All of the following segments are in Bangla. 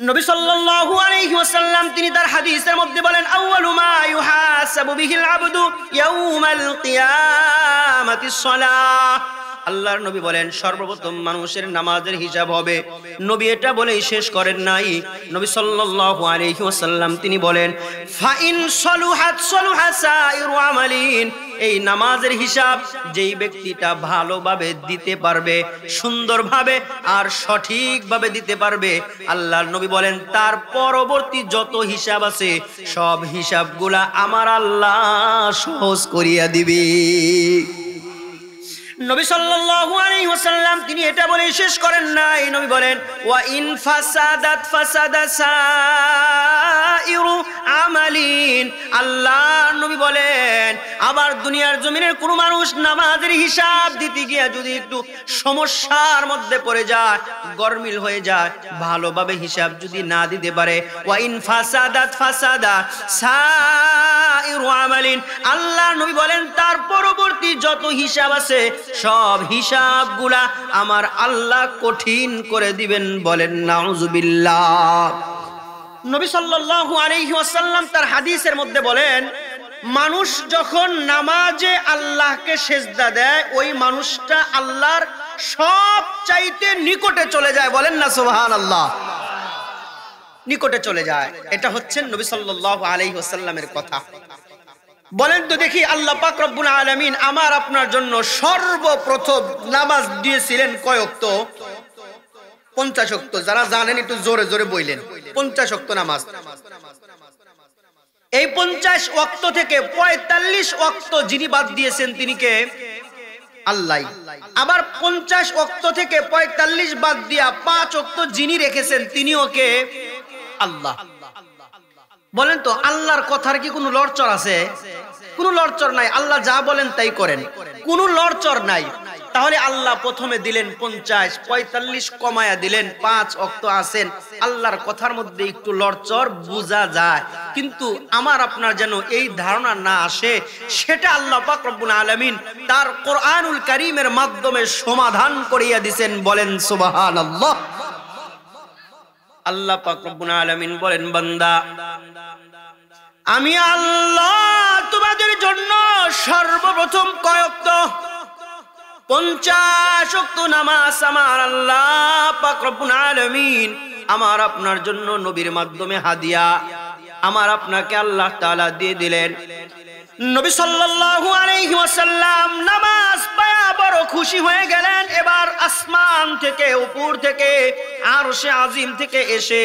নবী সাল্লাল্লাহু আলাইহি ওয়াসাল্লাম তিনি তার হাদিসের মধ্যে বলেন, আউয়ালু মা ইউহাসাবু বিহিল আবদু ইয়াউমাল কিয়ামাতিস সালাহ। আল্লাহর নবী বলেন সর্বপ্রথম মানুষের নামাজের হিসাব হবে। নবী এটা বলেই শেষ করেন নাই। নবী সাল্লাল্লাহু আলাইহি ওয়াসাল্লাম তিনি বলেন, ফা ইন সালুহাত সালুহা সাইরু আমালিন। এই নামাজের হিসাব যেই ব্যক্তিটা ভালোভাবে দিতে পারবে, সুন্দরভাবে আর সঠিকভাবে দিতে পারবে, আল্লাহর নবী বলেন তার পরবর্তী যত হিসাব আছে সব হিসাবগুলা আমার আল্লাহ সহজ করিয়া দিবে। নবী সাল্লাল্লাহু আলাইহি ওয়াসাল্লাম তিনি এটা বলে শেষ করেন নাই। নবী বলেন, ওয়া ইন ফাসাদাত ফাসাদা সাইরু আমালিন। আল্লাহর নবী বলেন আবার দুনিয়ার জমিনের কোন মানুষ নামাজের হিসাব দিতে গিয়ে যদি একটু সমস্যার মধ্যে পড়ে যায়, গরমিল হয়ে যায়, ভালোভাবে হিসাব যদি না দিতে পারে, ওয়া ইন ফাসাদাত ফাসাদা সাইরু আমালিন। আল্লাহর নবী বলেন তার পরবর্তী যত হিসাব আছে সব হিসাবগুলা আমার আল্লাহ কঠিন করে দিবেন। বলেন নাউজুবিল্লাহ। নবী সাল্লাল্লাহু আলাইহি ওয়াসাল্লাম তার হাদিসের মধ্যে বলেন, মানুষ যখন নামাজে আল্লাহকে সেজদা দেয় ওই মানুষটা আল্লাহর সব চাইতে নিকটে চলে যায়। বলেন না সুবহানাল্লাহ। নিকটে চলে যায়, এটা হচ্ছে নবী সাল্লাল্লাহু আলাইহি ওয়াসাল্লামের কথা। বলেন তো দেখি, আল্লাহ পাক রব্বুল আলামিন আমার আপনার জন্য সর্বপ্রথম নামাজ দিয়েছিলেন কয় ওয়াক্ত? 50 ওয়াক্ত। যারা জানেন একটু জোরে জোরে বললেন, 50 ওয়াক্ত নামাজ। এই 50 ওয়াক্ত থেকে 45 ওয়াক্ত যিনি বাদ দিয়েছেন তিনি কে? আল্লাহ। আবার 50 ওয়াক্ত থেকে 45 বাদ দিয়া 5 ওয়াক্ত যিনি রেখেছেন তিনিও কে? আল্লাহ। বলেন তো আল্লাহর কথার কি কোনো লড়চড় আছে? কোনো লড়চড় নাই। আল্লাহ যা বলেন তাই করেন, কোনো লড়চড় নাই। তাহলে আল্লাহ প্রথমে দিলেন 50, 45 কমায়া দিলেন 5 ওয়াক্ত আছেন। আল্লাহর কথার মধ্যে একটু লড়চড় বোঝা যায়, কিন্তু আমার আপনার যেন এই ধারণা না আসে, সেটা আল্লাহ পাক রব্বুল আলামিন তার কোরআনুল কারীমের মাধ্যমে সমাধান করিয়া দিবেন। বলেন সুবহানাল্লাহ। আল্লাহ পাক রব্বুল আলামিন বলেন, বান্দা আমি আল্লাহ তোমাদের জন্য সর্বপ্রথম কয় ওয়াক্ত? 50 ওয়াক্ত নামাজ আমার আল্লাহ পাক রব্বুল আলামিন আমার আপনার জন্য নবীর মাধ্যমে হাদিয়া আমার আপনাকে আল্লাহ তাআলা দিয়ে দিলেন। নবী সাল্লাল্লাহু আলাইহি ওয়াসাল্লাম নামাজ পায়া বড় খুশি হয়ে গেলেন। এবার আসমান থেকে, উপর থেকে, আরশে আজিম থেকে এসে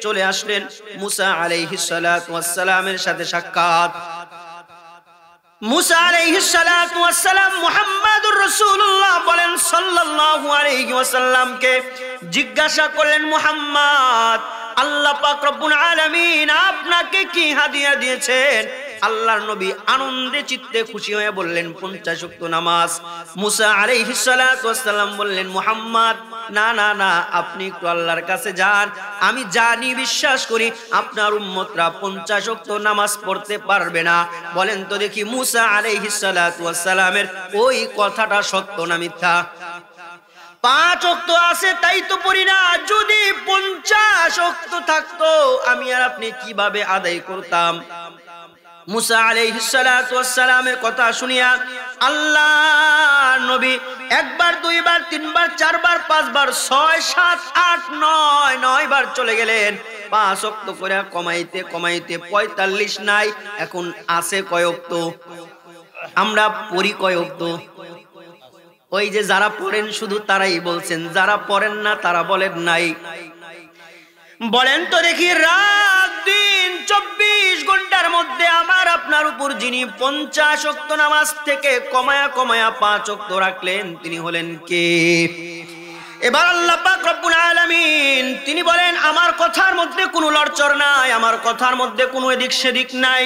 চলে আসলেন মুসা আলাইহিস সালাতু ওয়াস সালামের সাথে সাক্ষাৎ। মুসা আলাইহিস সালাতু ওয়াস সালাম মুহাম্মাদুর রাসূলুল্লাহ বলেন সাল্লাল্লাহু আলাইহি ওয়াসাল্লামকে জিজ্ঞাসা করলেন, মুহাম্মদ আল্লাহ পাক রব্বুল আলামিন আপনাকে কি হাদিয়া দিয়েছেন? আল্লাহর নবী আনন্দে চিত্তে খুশি হয়ে বললেন 50 ওয়াক্ত নামাজ। মুসা আলাইহিস সালাতু ওয়াস সালাম বললেন, মুহাম্মদ না না না, আপনি একটু আল্লাহর কাছে যান। আমি জানি, বিশ্বাস করি আপনার উম্মতরা 50 ওয়াক্ত নামাজ পড়তে পারবে না। বলেন তো দেখি মুসা আলাইহিস সালাতু ওয়াস সালামের ওই কথাটা সত্য না মিথ্যা? 5 ওয়াক্ত আছে তাই তো পড়ি না। যদি 50 ওয়াক্ত থাকতো আমি আর আপনি কিভাবে আদায় করতাম? মুসা আলাইহিস সালাতু ওয়াস সালামের কথা শুনিয়া আল্লাহ নবী একবার, দুইবার, তিনবার, চারবার, 5 বার, 6, 7, 8, 9 বার চলে গেলেন। 5 ওয়াক্ত করে কমাইতে কমাইতে 45 নাই। এখন আছে কয় ওয়াক্ত? আমরা পড়ি কয় ওয়াক্ত? ওই যে যারা পড়েন শুধু তারাই বলছেন, যারা পড়েন না তারা বলেন নাই। বলেন তো দেখি, রাত দিন 24 ঘন্টার মধ্যে আমার আপনার উপর যিনি 50 ওয়াক্ত নামাজ থেকে কমায়া কমায়া 5 ওয়াক্ত রাখলেন তিনি হলেন কে? এবার আল্লাহ পাক রব্বুল আলামিন তিনি বলেন, আমার কথার মধ্যে কোনো লড়চড় নাই, আমার কথার মধ্যে কোনো এদিক সেদিক নাই।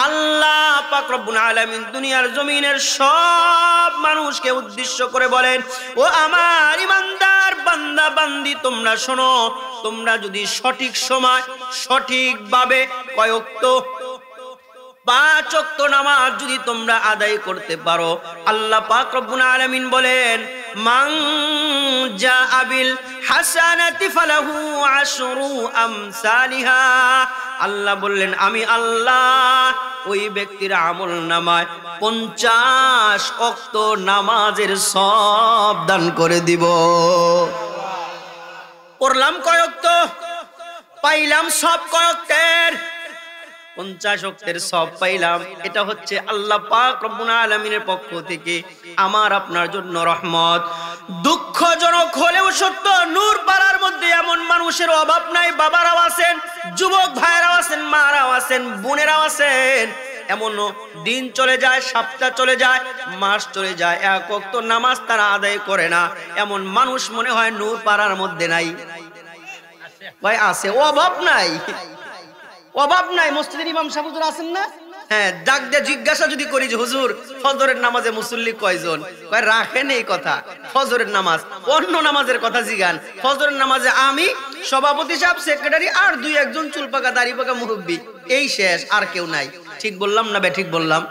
আল্লাহ পাক রব্বুল আলামিন দুনিয়ার জমিনের সব মানুষকে উদ্দেশ্য করে বলেন, ও আমার ইমানদার বান্দা বান্দি তোমরা শোনো, তোমরা যদি সঠিক সময় সঠিকভাবে কয় ওয়াক্ত? 5 ওয়াক্ত নামাজ যদি তোমরা আদায় করতে পারো, আল্লাহ পাক রব্বুল আলামিন বলেন, মান জাআ বিল হাসানাতি ফালাহু আশরু আমসালিহা। আল্লাহ বললেন আমি আল্লাহ ওই ব্যক্তির আমল নামায় 50 ওয়াক্ত নামাজের সওয়াব দান করে দিব। পড়লাম কয় ওয়াক্ত, পাইলাম সব কয় ওয়াক্তের? 50 ওয়াক্তের সওয়াব পাইলাম। এটা হচ্ছে আল্লাহ পাক রব্বুল আলামিনের পক্ষ থেকে আমার আপনার জন্য রহমত। দুঃখজনক হলেও সত্য, নূরপাড়ার মধ্যে এমন মানুষের অভাব নাই। বাবারাও আছেন, যুবক ভাইরাও আছেন, মারাও আছেন, বোনেরাও আছেন। এমনও দিন চলে যায়, সপ্তাহ চলে যায়, মাস চলে যায়, এক ওয়াক্ত নামাজ তারা আদায় করে না। এমন মানুষ মনে হয় নূরপাড়ার মধ্যে নাই। ভাই আছে, অভাব নাই, অভাব নাই। মসজিদের ইমাম সাহেব হুজুর আছেন না? হ্যাঁ, ডাক দিয়ে জিজ্ঞাসা যদি করি যে হুজুর ফজরের নামাজে মুসল্লি কয়জন, কয় রাখেন এই কথা। ফজরের নামাজ, অন্য নামাজের কথা জিগান। ফজরের নামাজে আমি, সভাপতি সাহেব, সেক্রেটারি আর 2-1 চুল পাকা দাড়ি পাকা মুরব্বী, এই শেষ, আর কেউ নাই। ঠিক বললাম না বে? ঠিক বললাম?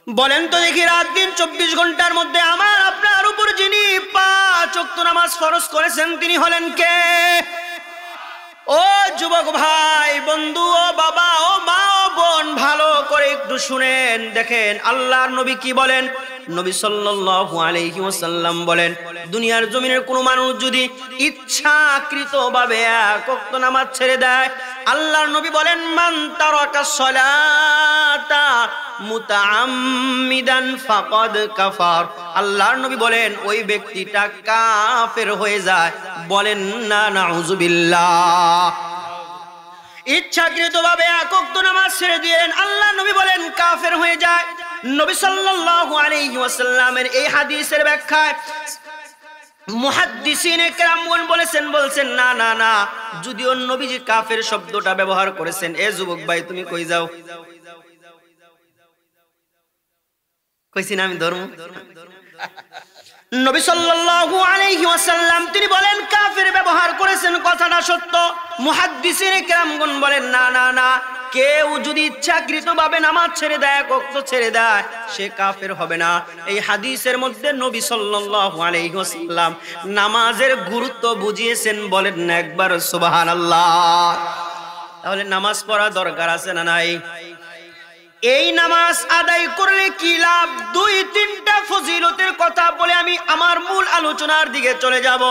বলেন তো দেখি, রাত দিন 24 ঘন্টার মধ্যে আমার আপনার উপর যিনি 5 ওয়াক্ত নামাজ ফরজ করেছেন তিনি হলেন কে? ও যুবক ভাই, বন্ধু, ও বাবা, ও মা, ও বোন, ভালো করে একটু শুনেন। দেখেন আল্লাহর নবী কি বলেন। নবী সাল্লাল্লাহু আলাইহি ওয়াসাল্লাম বলেন, দুনিয়ার জমিনের কোনো মানুষ যদি ইচ্ছাকৃতভাবে এক ওয়াক্ত নামাজ ছেড়ে দেয়, আল্লাহর নবী বলেন, মান তারাকা সলাতা মুতাআম্মিদান ফাকাদ কাফার। আল্লাহর নবী বলেন ওই ব্যক্তিটা কাফের হয়ে যায়। বলেন না নাউযুবিল্লাহ। ইচ্ছাকৃতভাবে এক ওয়াক্ত নামাজ ছেড়ে দিলেন, আল্লাহর নবী বলেন কাফের হয়ে যায়। নবী সাল্লাল্লাহু আলাইহি ওয়াসাল্লামের এই হাদিসের ব্যাখ্যায় মুহাদ্দিসিনে কেরামগণ বলছেন না না না, যদিও নবীজি কাফের শব্দটা ব্যবহার করেছেন। এ যুবক ভাই তুমি কই যাও? কইছি না আমি ধর্ম। নবী সাল্লাল্লাহু আলাইহি ওয়াসাল্লাম তিনি বলেন কাফের ব্যবহার করেছেন, কথাটা সত্য। মুহাদ্দিসিনে কেরামগণ বলেন না না না, কেউ যদি ইচ্ছাকৃতভাবে নামাজ ছেড়ে দেয়, এক ওয়াক্ত ছেড়ে দেয়, সে কাফের হবে না। এই হাদিসের মধ্যে নবী সাল্লাল্লাহু আলাইহি ওয়াসাল্লাম নামাজের গুরুত্ব বুঝিয়েছেন। বলেন না একবার সুবহানাল্লাহ। তাহলে নামাজ পড়া দরকার আছে না নাই? এই নামাজ আদায় করলে কি লাভ? 2-3টা ফজিলতের কথা বলে আমি আমার মূল আলোচনার দিকে চলে যাব।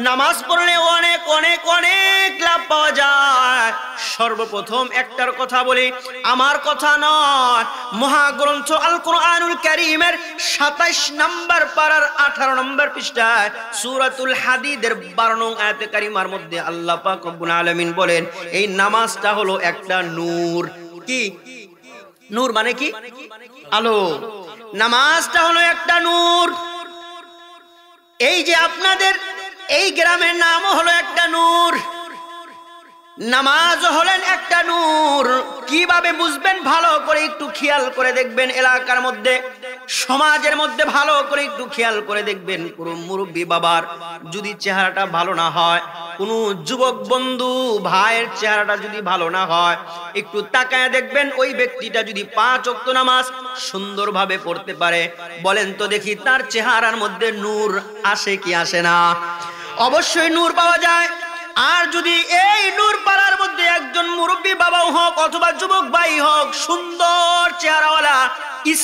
নামাজ পড়লে অনেক অনেক অনেক লাভ পাওয়া যায়। সর্বপ্রথম একটার কথা বলি, আমার কথা নয়, মহাগ্রন্থ আল কোরআনুল কারীমের 27 নম্বর পারার 18 নম্বর পৃষ্ঠায় সূরাতুল হাদীদের 12 নং আয়াতে কারিমার মধ্যে আল্লাহ পাক রব্বুল আলামিন বলেন এই নামাজটা হলো একটা নূর। কি নূর? মানে কি? আলো। নামাজটা হলো একটা নূর। এই যে আপনাদের এই গ্রামের নাম হলো একটা নূর, নামাজ হলেন একটা নূর। কিভাবে বুঝবেন? ভালো করে একটু খেয়াল করে দেখবেন। এলাকার মধ্যে, সমাজের মধ্যে ভালো করে একটু খেয়াল করে দেখবেন। পুরো মুরব্বী বাবার যদি চেহারাটা ভালো না হয়, কোন যুবক বন্ধু ভাইয়ের চেহারাটা যদি ভালো না হয়, একটু তাকায় দেখবেন ওই ব্যক্তিটা যদি 5 ওয়াক্ত নামাজ সুন্দরভাবে পড়তে পারে, বলেন তো দেখি তার চেহারার মধ্যে নূর আসে কি আসে না? অবশ্যই নূর পাওয়া যায়। আর যদি এই নূর পাড়ার মধ্যে একজন মুরব্বী বাবাও হোক অথবা যুবক ভাই হোক, সুন্দর চেহারাওয়ালা,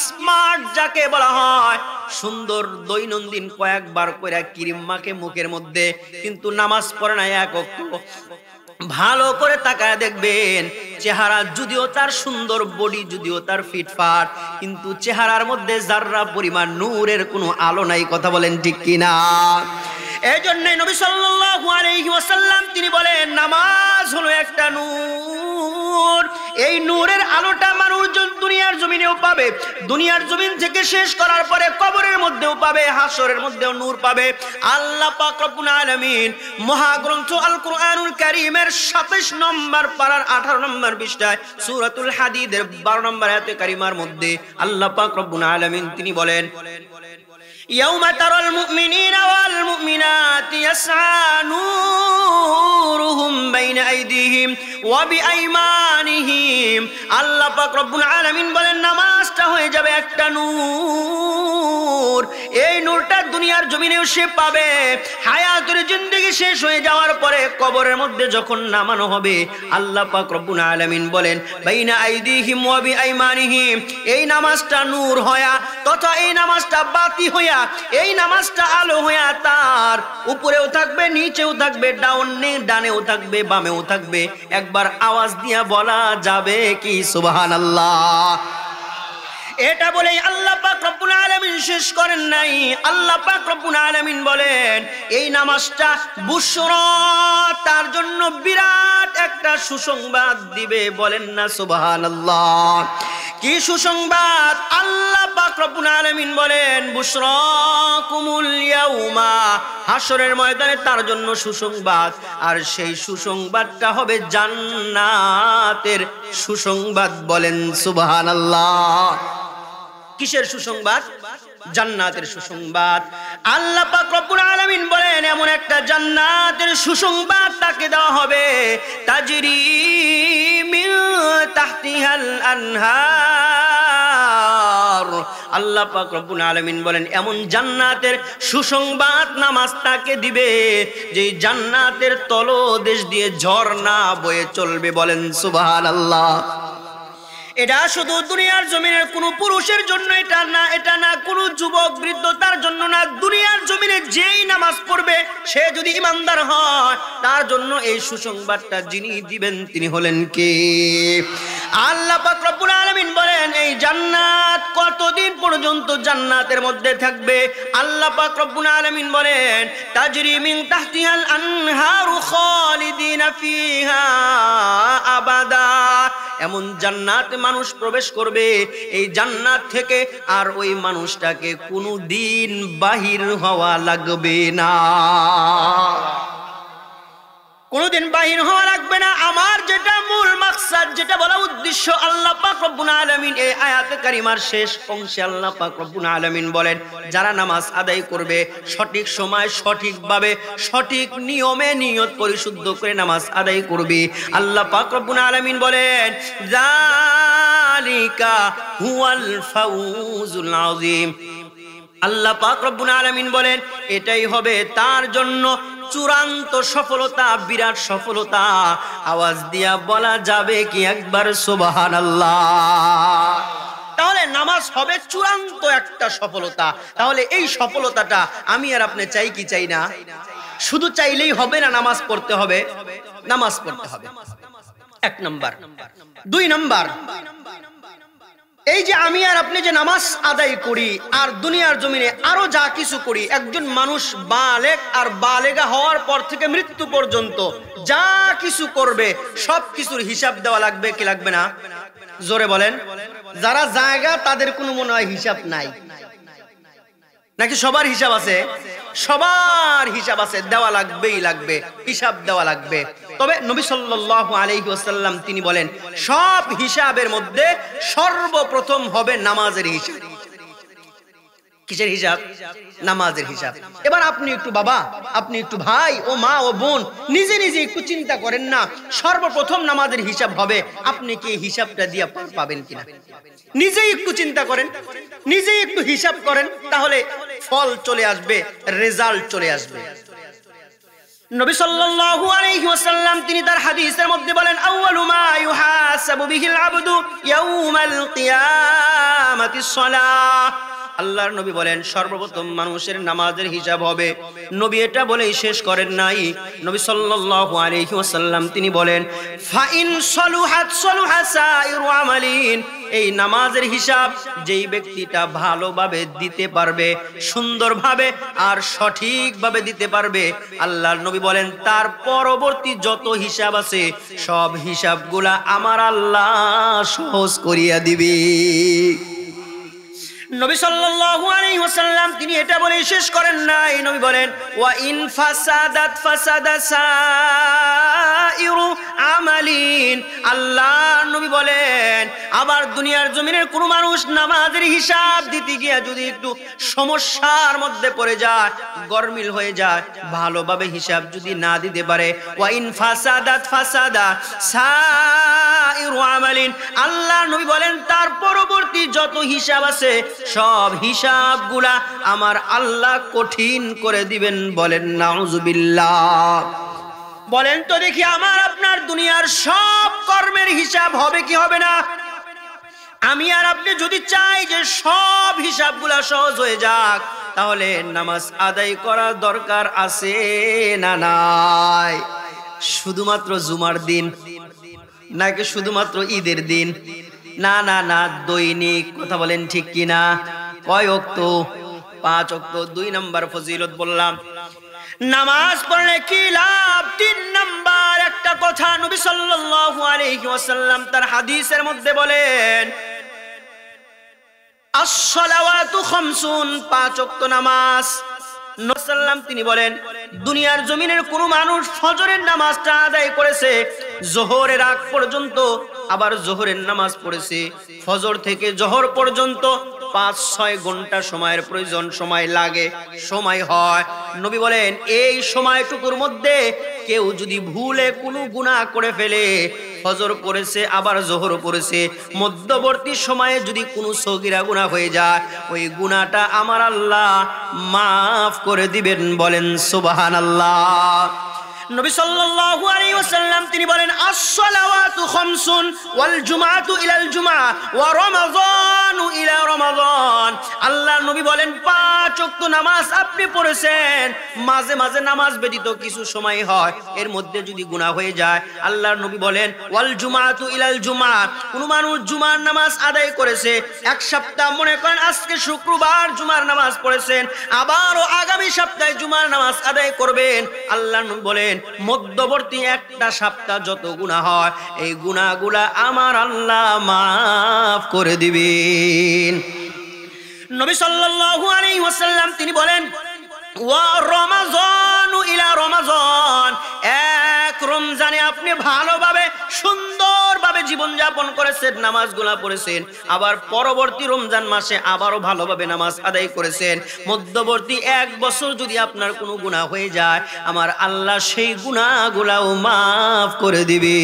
স্মার্ট যাকে বলা হয়, সুন্দর দৈনন্দিন কয়েকবার করে ক্রিম মাখে মুখের মধ্যে, কিন্তু নামাজ পড়ে না এক ওয়াক্ত, ভালো করে তাকায় দেখবেন চেহারা যদিও তার সুন্দর, বডি যদিও তার ফিটফাট, কিন্তু চেহারার মধ্যে যাররা পরিমাণ নূরের কোনো আলো নাই। কথা বলেন ঠিক কিনা? এই জন্য নবী সাল্লাল্লাহু আলাইহি ওয়াসাল্লাম তিনি বলেন নামাজ হলো একটা নূর। এই নূরের আলোটা মানুষজন দুনিয়ার জমিনেও পাবে, দুনিয়ার জমিন থেকে শেষ করার পরে কবরের মধ্যেও পাবে, হাসরের মধ্যেও নূর পাবে। আল্লাহ পাক রব্বুল আলামিন মহাগ্রন্থ আল কোরআনুল কারীমের 27 নম্বর পারার 18 নম্বর পৃষ্ঠায় সূরাতুল হাদীদের 12 নম্বর আয়াতে কারিমার মধ্যে আল্লাহ পাক রব্বুল আলামিন তিনি বলেন يوم ترى المؤمنين والمؤمنات يسعى نورهم بين أيديهم وبأيمانهم। আল্লাহ পাক রব্বুল আলামিন বলেন নামাজ নামাজটা হয়ে যাবে একটা নূর। এই নূরটা দুনিয়ার জমিনেও সে পাবে। হায়াতের জিন্দেগি শেষ হয়ে যাওয়ার পরে কবরের মধ্যে যখন নামানো হবে, আল্লাহ পাক রব্বুল আলামিন বলেন বাইনা আইদিহিম ওয়া বিআইমানিহিম, এই নামাজটা নূর হয়া তথা এই নামাজটা বাতি হইয়া, এই নামাজটা আলো হইয়া তার উপরেও থাকবে, নিচেও থাকবে, ডানেও থাকবে, বামেও থাকবে। একবার আওয়াজ দিয়া বলা যাবে কি সুবহানাল্লাহ? এটা বলেই আল্লাহ পাক রব্বুল আলামিন শেষ করেন নাই। আল্লাহ পাক রব্বুল আলামিন বলেন এই নামাজটা বুশরা, তার জন্য বিরাট একটা সুসংবাদ দিবে। বলেন না সুবহানাল্লাহ? কি সুসংবাদ? আল্লাহ পাক রব্বুল আলামিন বলেন বুশরাকুমুল ইয়াউমা, হাশরের ময়দানে তার জন্য সুসংবাদ। আর সেই সুসংবাদটা হবে জান্নাতের সুসংবাদ। বলেন সুবহানাল্লাহ? কিসের সুসংবাদ? জান্নাতের সুসংবাদ। আল্লাহ পাক রব্বুল আলামিন বলেন এমন একটা জান্নাতের সুসংবাদ তাকে দেওয়া হবে, তাজরি মিন তাহতিহাল আনহার। আল্লাহ পাক রব্বুল আলামিন বলেন এমন জান্নাতের সুসংবাদ নামাজ তাকে দিবে যে জান্নাতের তলদেশ দিয়ে ঝর্ণা বয়ে চলবে। বলেন সুবহানাল্লাহ? এটা শুধু দুনিয়ার জমিনের কোন পুরুষের জন্য এটা না কোন যুবক বৃদ্ধ তার জন্য না। দুনিয়ার জমিনে যেই নামাজ পড়বে সে যদি ইমানদার হয়, তার জন্য এই সুসংবাদটা যিনি দিবেন তিনি হলেন কে? আল্লাহ পাক রব্বুল আলামিন বলেন এই জান্নাত কতদিন পর্যন্ত জান্নাতের মধ্যে থাকবে? আল্লাহ পাক রব্বুল আলামিন বলেন তাজরি মিন তাহতিহাল আনহারু খালিদিনা ফিহা আবাদা। এমন জান্নাত মানুষ প্রবেশ করবে, এই জান্নাত থেকে আর ওই মানুষটাকে কোনোদিন বাহির হওয়া লাগবে না, কোনোদিন বাহির হওয়া লাগবে না। আমার যেটা মূল মাকসাদ, যেটা বলা উদ্দেশ্য, আল্লাহ পাক রব্বুল আলামিন এই আয়াতে কারিমার শেষ অংশে আল্লাহ পাক রব্বুল আলামিন বলেন যারা নামাজ আদায় করবে সঠিক সময়, সঠিকভাবে, সঠিক নিয়মে নিয়ত পরিশুদ্ধ করে নামাজ আদায় করবে, আল্লাহ পাক রব্বুল আলামিন বলেন যালিকা হুয়াল ফাউজুল আযীম। আল্লাহ পাক রব্বুল আলামিন বলেন এটাই হবে তার জন্য চূড়ান্ত সফলতা, বিরাট সফলতা। আওয়াজ দিয়া বলা যাবে কি একবার সুবহানাল্লাহ? তাহলে নামাজ হবে চূড়ান্ত একটা সফলতা। তাহলে এই সফলতাটা আমি আর আপনি চাই কি চাই না? শুধু চাইলেই হবে না, নামাজ পড়তে হবে। নামাজ পড়তে হবে এক নাম্বার। দুই নাম্বার, এই যে আমি আর আপনি যে নামাজ আদায় করি আর দুনিয়ার জমিনে আরো যা কিছু করি, একজন মানুষ বালেগ আর বালেগা হওয়ার পর থেকে মৃত্যু পর্যন্ত যা কিছু করবে সব কিছুর হিসাব দেওয়া লাগবে কি লাগবে না? জোরে বলেন। যারা জায়গা তাদের কোনো মনে হয় হিসাব নাই নাকি? সবার হিসাব আছে? সবার হিসাব আছে, দেওয়া লাগবেই লাগবে, হিসাব দেওয়া লাগবে। তবে নবী সাল্লাল্লাহু আলাইহি ওয়াসাল্লাম তিনি বলেন সব হিসাবের মধ্যে সর্বপ্রথম হবে নামাজের হিসাব। কিসের হিসাব? নামাজের হিসাব। এবার আপনি একটু বাবা, আপনি একটু ভাই ও মা ও বোন নিজে নিজে একটু চিন্তা করেন না, সর্বপ্রথম নামাজের হিসাব হবে, আপনি কি হিসাবটা দিয়ে পাবেন কিনা? নিজেই একটু চিন্তা করেন, নিজেই একটু হিসাব করেন, তাহলে ফল চলে আসবে, রেজাল্ট চলে আসবে। নবী সাল্লাল্লাহু আলাইহি ওয়াসাল্লাম তিনি তার হাদিসের মধ্যে বলেন আউয়ালু মা ইউহাসাবু বিহিল আবদু ইয়াউমাল কিয়ামাতিস সালাহ। আল্লাহর নবী বলেন সর্বপ্রথম মানুষের নামাজের হিসাব হবে। নবী এটা বলেই শেষ করেন নাই। নবী সাল্লাল্লাহু আলাইহি ওয়াসাল্লাম তিনি বলেন ফাইন সলুহাত সলুহা সাইরু আমালিন। এই নামাজের হিসাব যেই ব্যক্তিটা ভালোভাবে দিতে পারবে, সুন্দরভাবে আর সঠিকভাবে দিতে পারবে, আল্লাহর নবী বলেন তার পরবর্তী যত হিসাব আছে সব হিসাবগুলা আমার আল্লাহ সহজ করিয়া দিবে। নবী সাল্লাল্লাহু আলাইহি ওয়াসাল্লাম তিনি এটা বলে শেষ করেন নাই। নবী বলেন ওয়া ইন ফাসাদাত ফাসাদা সাইরু আমালিন। আল্লাহ নবী বলেন আবার দুনিয়ার জমিনের কোন মানুষ নামাজের হিসাব দিতে গিয়ে যদি একটু সমস্যার মধ্যে পড়ে যায়, গরমিল হয়ে যায়, ভালোভাবে হিসাব যদি না দিতে পারে, ওয়া ইন ফাসাদাত ফাসাদা সাইরু আমালিন, আল্লাহ নবী বলেন তার পরবর্তী যত হিসাব আছে সব হিসাবগুলা আমার আল্লাহ কঠিন করে দিবেন। বলেন নাউজুবিল্লাহ। বলেন তো দেখি আমার আপনার দুনিয়ার সব কর্মের হিসাব হবে কি হবে না? আমি আর আপনি যদি চাই যে সব হিসাবগুলা সহজ হয়ে যাক, তাহলে নামাজ আদায় করা দরকার আছে না নাই? শুধুমাত্র জুমার দিন নাকি শুধুমাত্র ঈদের দিন? না না না, দৈনিক। কথা বলেন ঠিক কিনা? কয় ওয়াক্ত? 5 ওয়াক্ত। 2 নাম্বার ফজিলত বললাম, নামাজ পড়লে কি লাভ? 3 নাম্বার একটা কথা নবী সাল্লাল্লাহু আলাইহি ওয়াসাল্লাম তার হাদিসের মধ্যে বলেন, as-salawatu khamsun, 5 ওয়াক্ত নামাজ। নবী সাল্লাম তিনি বলেন, দুনিয়ার জমিনের কোন মানুষ ফজরের নামাজটা আদায় করেছে জোহরের আগ পর্যন্ত, আবার জোহরের নামাজ পড়েছে ফজর থেকে জোহর পর্যন্ত, 5-6 ঘন্টা সময়ের প্রয়োজন, সময় লাগে, সময় হয়। নবী বলেন এই সময়টুকুর মধ্যে কেউ যদি ভুলে কোনো গুনাহ করে ফেলে, ফজর পড়েছে আবার জোহর পড়েছে, মধ্যবর্তী সময়ে যদি কোনো সগীরা গুনাহ হয়ে যায়, ওই গুনাহটা আমার আল্লাহ মাফ করে দিবেন। বলেন সুবহানাল্লাহ। নবী সাল্লাল্লাহু আলাইহি ওয়াসাল্লাম তিনি বলেন, as-salawatu khamsun wal jumu'atu ila al-jumu'ah wa ramadanu ila ramadan। আল্লাহ নবী বলেন 5 ওয়াক্ত নামাজ আপনি পড়েছেন, মাঝে মাঝে নামাজ ব্যতীত কিছু সময় হয়, এর মধ্যে যদি গুনাহ হয়ে যায়, আল্লাহর নবী বলেন ওয়াল জুমআতু ইলাল জুমআহ, কোন মানুষ জুমার নামাজ আদায় করেছে 1 সপ্তাহ, মনে করেন আজকে শুক্রবার জুমার নামাজ পড়েছেন, আবারও আগামী সপ্তাহে জুমার নামাজ আদায় করবেন, আল্লাহর নবী বলেন মধ্যবর্তী একটা সপ্তাহ যত গুনাহ হয় এই গুনাহগুলা আমার আল্লাহ মাফ করে দিবেন। নবী সাল্লাল্লাহু আলাইহি ওয়াসাল্লাম তিনি বলেন, ওয়া রমাজানু ইলা রমাজান, এক রমজানে আপনি ভালোভাবে সুন্দরভাবে জীবন যাপন করেছেন, নামাজগুলা পড়েছেন, আবার পরবর্তী রমজান মাসে আবারও ভালোভাবে নামাজ আদায় করেছেন, মধ্যবর্তী 1 বছর যদি আপনার কোনো গুনাহ হয়ে যায়, আমার আল্লাহ সেই গুনাহগুলাও মাফ করে দিবে।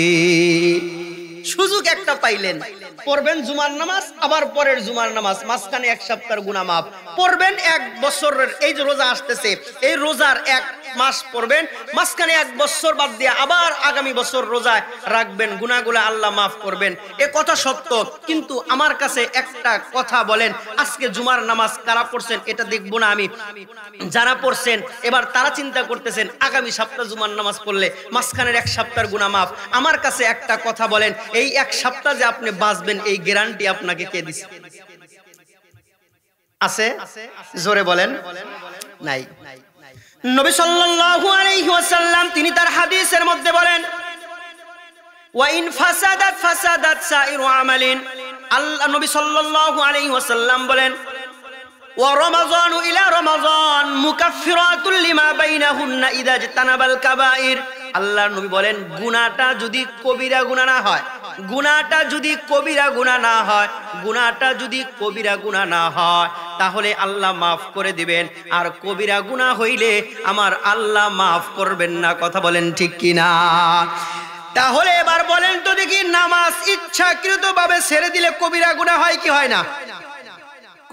সুযোগ একটা পাইলেন, পড়বেন জুমার নামাজ, আবার পরের জুমার নামাজ, মাঝখানে 1 সপ্তাহের গুনাহ মাফ। পড়বেন 1 বছরের, এই যে রোজা আসতেছে এই রোজার 1 মাস পড়বেন, মাঝখানে 1 বছর বাদ দিয়ে আবার আগামী বছর রোজায় রাখবেন, গুনাহগুলো আল্লাহ মাফ করবেন। এ কথা সত্য, কিন্তু আমার কাছে একটা কথা বলেন, আজকে জুমার নামাজ কারা পড়ছেন এটা দেখবো না আমি, যারা পড়ছেন এবার তারা চিন্তা করতেছেন আগামী সপ্তাহ জুমার নামাজ পড়লে মাঝখানের 1 সপ্তাহের গুনাহ মাফ। আমার কাছে একটা কথা বলেন, এই 1 সপ্তাহ যে আপনি বাঁচবেন এই গ্যারান্টি আপনাকে কে দিছে? আছে? জোরে বলেন। নাই। নবী সাল্লাল্লাহু আলাইহি ওয়াসাল্লাম তিনি তার হাদিসের মধ্যে বলেন, ওয়া ইন ফাসাদাত সাইরু আমালিন, আল্লাহ নবী সাল্লাল্লাহু আলাইহি ওয়াসাল্লাম বলেন, ওয়া রমাজানু ইলা রমাজান মুকাফফিরাতুল লিমা বাইনাহুন্না ইযা জাতানাবাল কাবাইর। আল্লাহর নবী বলেন গুনাহটা যদি কবিরা গুনাহ না হয়, গুনাহটা যদি কবিরা গুনাহ না হয়, গুনাহটা যদি কবিরা গুনাহ না হয়, তাহলে আল্লাহ মাফ করে দিবেন, আর কবিরা গুনাহ হইলে আমার আল্লাহ মাফ করবেন না। কথা বলেন ঠিক কিনা? তাহলে এবার বলেন তো দেখি, নামাজ ইচ্ছাকৃতভাবে ছেড়ে দিলে কবিরা গুনাহ হয় কি হয় না?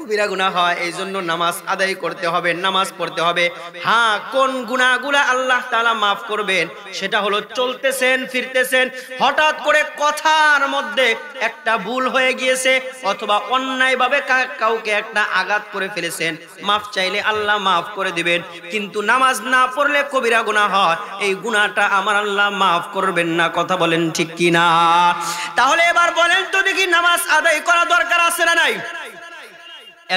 কবিরা গুনাহ হয়, এই জন্য নামাজ আদায় করতে হবে, নামাজ পড়তে হবে। হ্যাঁ, কোন গুনাহগুলা আল্লাহ তাআলা মাফ করবেন সেটা হলো চলতেছেন ফিরতেছেন, হঠাৎ করে কথার মধ্যে একটা ভুল হয়ে গিয়েছে, অথবা অন্যায়ভাবে কাউকে একটা আঘাত করে ফেলেছেন, মাফ চাইলে আল্লাহ মাফ করে দিবেন। কিন্তু নামাজ না পড়লে কবিরা গুনাহ হয়, এই গুনাহটা আমার আল্লাহ মাফ করবেন না। কথা বলেন ঠিক কিনা? তাহলে এবার বলেন তো দেখি, নামাজ আদায় করা দরকার আছে না নাই?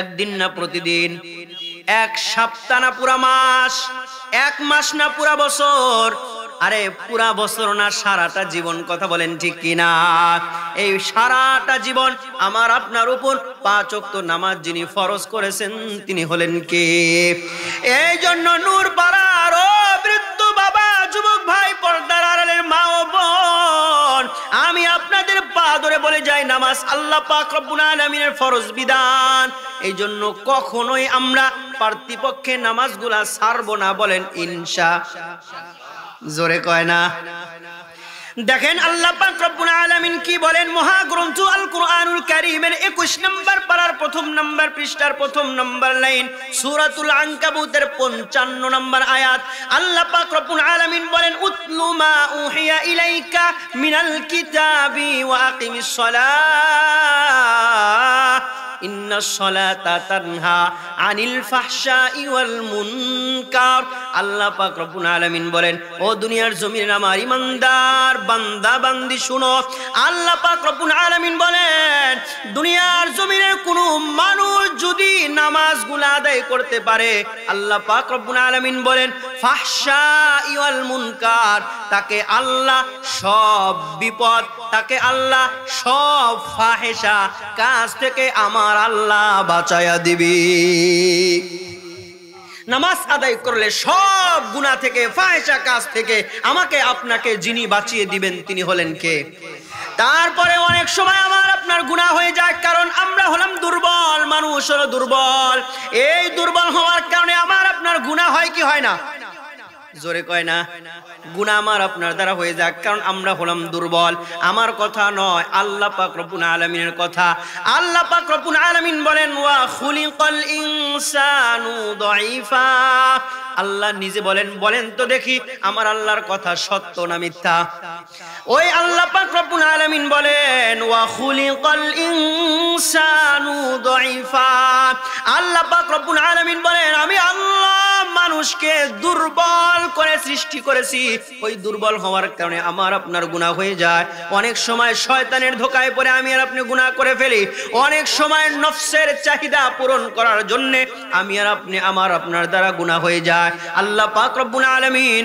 একদিন না প্রতিদিন, 1 সপ্তাহ না পুরা মাস, 1 মাস না পুরা বছর, আরে পুরা বছর না সারাটা জীবন। কথা বলেন ঠিক কিনা? এই সারাটা জীবন আমার আপনার উপর 5 ওয়াক্ত নামাজ যিনি ফরজ করেছেন তিনি হলেন কে? এই জন্য নূর পাড়ার ও বৃদ্ধ বাবা, যুবক ভাই, পর্দার আড়ালের মা ও বোন, আমি আপনাদের পা ধরে বলে যাই, নামাজ আল্লাহ পাক রব্বুল আলামিনের ফরজ বিধান, এই জন্য কখনোই আমরা পার্থিপক্ষে নামাজগুলা ছাড়বো না। বলেন ইনশাআল্লাহ। জোরে কয় না? দেখেন আল্লাহ পাক রব্বুল আলামিন কি বলেন মহাগ্রন্থ আল কুরআনুল কারীমের 21 নম্বর পারার প্রথম নম্বর পৃষ্ঠার প্রথম নম্বর লাইন সূরাতুল আনকাবুতের 55 নম্বর আয়াত আল্লাহ পাক রব্বুল আলামিন বলেন উতলু মা উহিয়া ইলাইকা মিনাল কিতাবি ওয়া আকিমিস সালাহ ইন্নাস সালাতা তানহা আনিল ফাহশাই ওয়াল মুনকার। আল্লাহ পাক রব্বুল আলামিন বলেন ও দুনিয়ার জমিনের আমার ইমানদার বান্দা বান্দি শুনো, আল্লাহ পাক রব্বুল আলামিন বলেন দুনিয়ার জমিনের কোনো মানুষ যদি নামাজগুলো আদায় করতে পারে, আল্লাহ পাক রব্বুল আলামিন বলেন ফাহশাই ওয়াল মুনকার, তাকে আল্লাহ সব বিপদ, তাকে আল্লাহ সব ফাহেশা কাজ থেকে আমার আল্লাহ বাঁচায়া দিবি। নামাজ আদায় করলে সব গুনাহ থেকে ফাহেশা কাজ থেকে আমাকে আপনাকে যিনি বাঁচিয়ে দিবেন তিনি হলেন কে? তারপরে অনেক সময় আমার আপনার গুনাহ হয়ে যায়, কারণ আমরা হলাম দুর্বল, মানুষ হলো দুর্বল। এই দুর্বল হওয়ার কারণে আমার আপনার গুনাহ হয় কি হয় না? জোরে কয় না? গুনাহ আমার আপনার দ্বারা হয়ে যাক, কারণ আমরা হলাম দুর্বল। আমার কথা নয়, আল্লাহ পাক রব্বুল আলামিনের কথা। আল্লাহ পাক রব্বুল আলামিন বলেন ওয়া খুলিকাল ইনসানু দাঈফা। আল্লাহ নিজে বলেন, বলেন তো দেখি আমার আল্লাহর কথা সত্য না মিথ্যা? ওই আল্লাহ পাক রব্বুল আলামিন বলেন ওয়া খুলিকাল ইনসানু দাঈফা। আল্লাহ পাক রব্বুল আলামিন বলেন আমি আল্লাহ মানুষকে দুর্বল করে সৃষ্টি করেছি। ওই দুর্বল হওয়ার কারণে আমার আপনার গুনাহ হয়ে যায়। অনেক সময় শয়তানের ধোঁকায় পড়ে আমি আর আপনি গুনাহ করে ফেলি। অনেক সময় নফসের চাহিদা পূরণ করার জন্য আমি আর আপনি আমার আপনার দ্বারা গুনাহ হয়ে যায়। আল্লাহ পাক রব্বুল আলামিন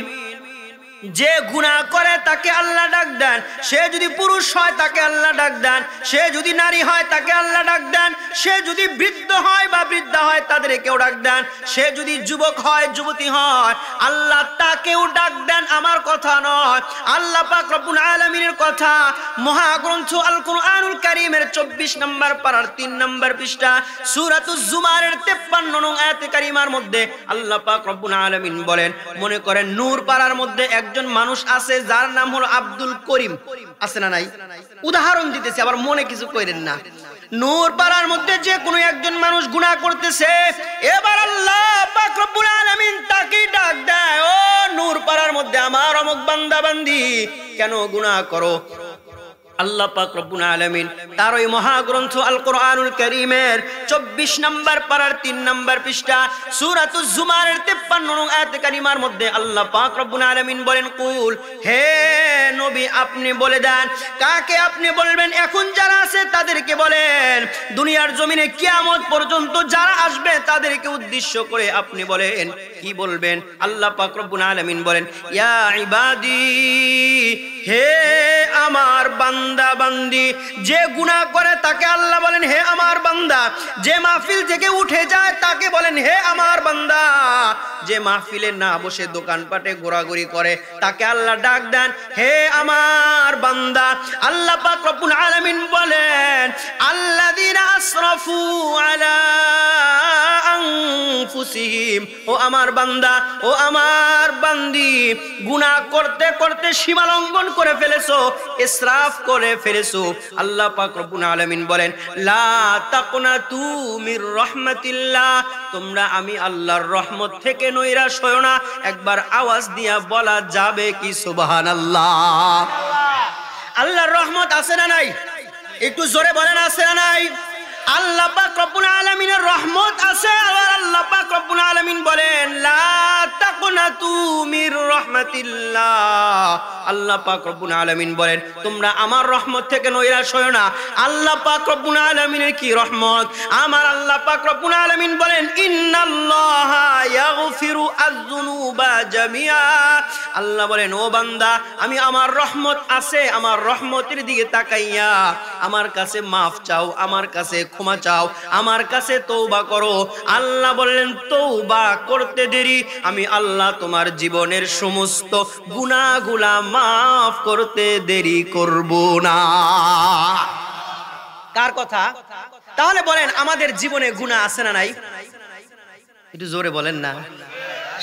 যে গুনাহ করে তাকে আল্লাহ ডাক দেন। সে যদি পুরুষ হয় তাকে আল্লাহ ডাক দেন, সে যদি নারী হয় তাকে আল্লাহ ডাক দেন, সে যদি বৃদ্ধ হয় বা বৃদ্ধা হয় তাদেরকেও ডাক দেন, সে যদি যুবক হয় যুবতী হয় আল্লাহ তাকেও ডাক দেন। আমার কথা নয়, আল্লাহ পাক রব্বুল আলামিনের কথা। মহাগ্রন্থ আল কুরআনুল কারীমের 24 নম্বর পারার 3 নম্বর পৃষ্ঠা সূরাতুজ জুমারের 53 নং আয়াতে কারিমার মধ্যে আল্লাহ পাক রব্বুল আলামিন বলেন, মনে করেন নূর পাড়ার মধ্যে একজন মানুষ আছে যার নাম হলো আব্দুল করিম, আছে না নাই? উদাহরণ দিতেছি, আবার মনে কিছু কইরেন না। নূর পাড়ার মধ্যে যে কোনো একজন মানুষ গুনাহ করতেছে, এবার আল্লাহ পাক রব্বুল আলামিন তাকে ডাক দেয়, ও নূর পাড়ার মধ্যে আমার অমুক বান্দা বান্দি কেন গুনাহ করো? আল্লাহ পাক রব্বুল আলামিন তার ওই মহাগ্রন্থ আল কুরআনুল কারীমের 24 নম্বর পারার 3 নম্বর পৃষ্ঠা সূরাতুজ জুমারের 53 নং আয়াতে কারিমার মধ্যে আল্লাহ পাক রব্বুল আলামিন বলেন কুল, হে নবী আপনি বলে দেন। কাকে আপনি বলবেন? এখন যারা আছে তাদেরকে বলেন। দুনিয়ার জমিনে কিয়ামত পর্যন্ত যারা আসবে তাদেরকে উদ্দেশ্য করে আপনি বলেন। কি বলবেন? আল্লাহ পাক রব্বুল আলামিন বলেন ইয়া ইবাদি, হে আমার বান্দা বান্দি। যে গুনাহ করে তাকে আল্লাহ বলেন হে আমার বান্দা। যে মাহফিল থেকে উঠে যায় তাকে বলেন হে আমার বান্দা। যে মাহফিলে না বসে দোকানপাটে ঘোরাঘুরি করে তাকে আল্লাহ ডাক দেন হে আমার বান্দা। আল্লাহ পাক রব্বুল আলামিন বলেন আল্লাযীনা আসরাফু আলা আনফুসিহিম, ও আমার বান্দা, ও আমার বান্দি, গুনাহ করতে করতে সীমা লঙ্ঘন করে ফেলেছো, ইসরাফ করে ফেলেছো। আল্লাহ পাক রব্বুল আলামিন বলেন লা তাকনাতু মির রাহমাতিল্লাহ, তোমরা আমি আল্লাহর রহমত থেকে নৈরাশ হয়ো না। একবার আওয়াজ দিয়া বলা যাবে কি সুবহানাল্লাহ? আল্লাহর রহমত আছে না নাই? একটু জোরে বলেন আছে না নাই? আল্লাহ পাক রব্বুল আলামিনের রহমত আছে। আর আল্লাহ পাক রব্বুল আলামিন বলেন লা তাকনাতু মির রাহমাতিল্লাহ। আল্লাহ পাক রব্বুল আলামিন বলেন তোমরা আমার রহমত থেকে নৈরাশ হয়ো না। আল্লাহ পাক রব্বুল আলামিনের কি রহমত? আমার আল্লাহ পাক রব্বুল আলামিন বলেন ইন্নাল্লাহা ইয়াগফিরু আয-যুনুবা জামিআ। আল্লাহ বলেন ও বান্দা, আমি আমার রহমত আছে, আমার রহমতের দিকে তাকাইয়া আমার কাছে মাফ চাও, আমার কাছে ক্ষমা চাও, আমার কাছে তওবা করো। আল্লাহ বললেন তওবা করতে দেরি, আমি আল্লাহ তোমার জীবনের সমস্ত গুনাহগুলা মাফ করতে দেরি করব না। কার কথা? তাহলে বলেন আমাদের জীবনে গুনাহ আছে না নাই? একটু জোরে বলেন না।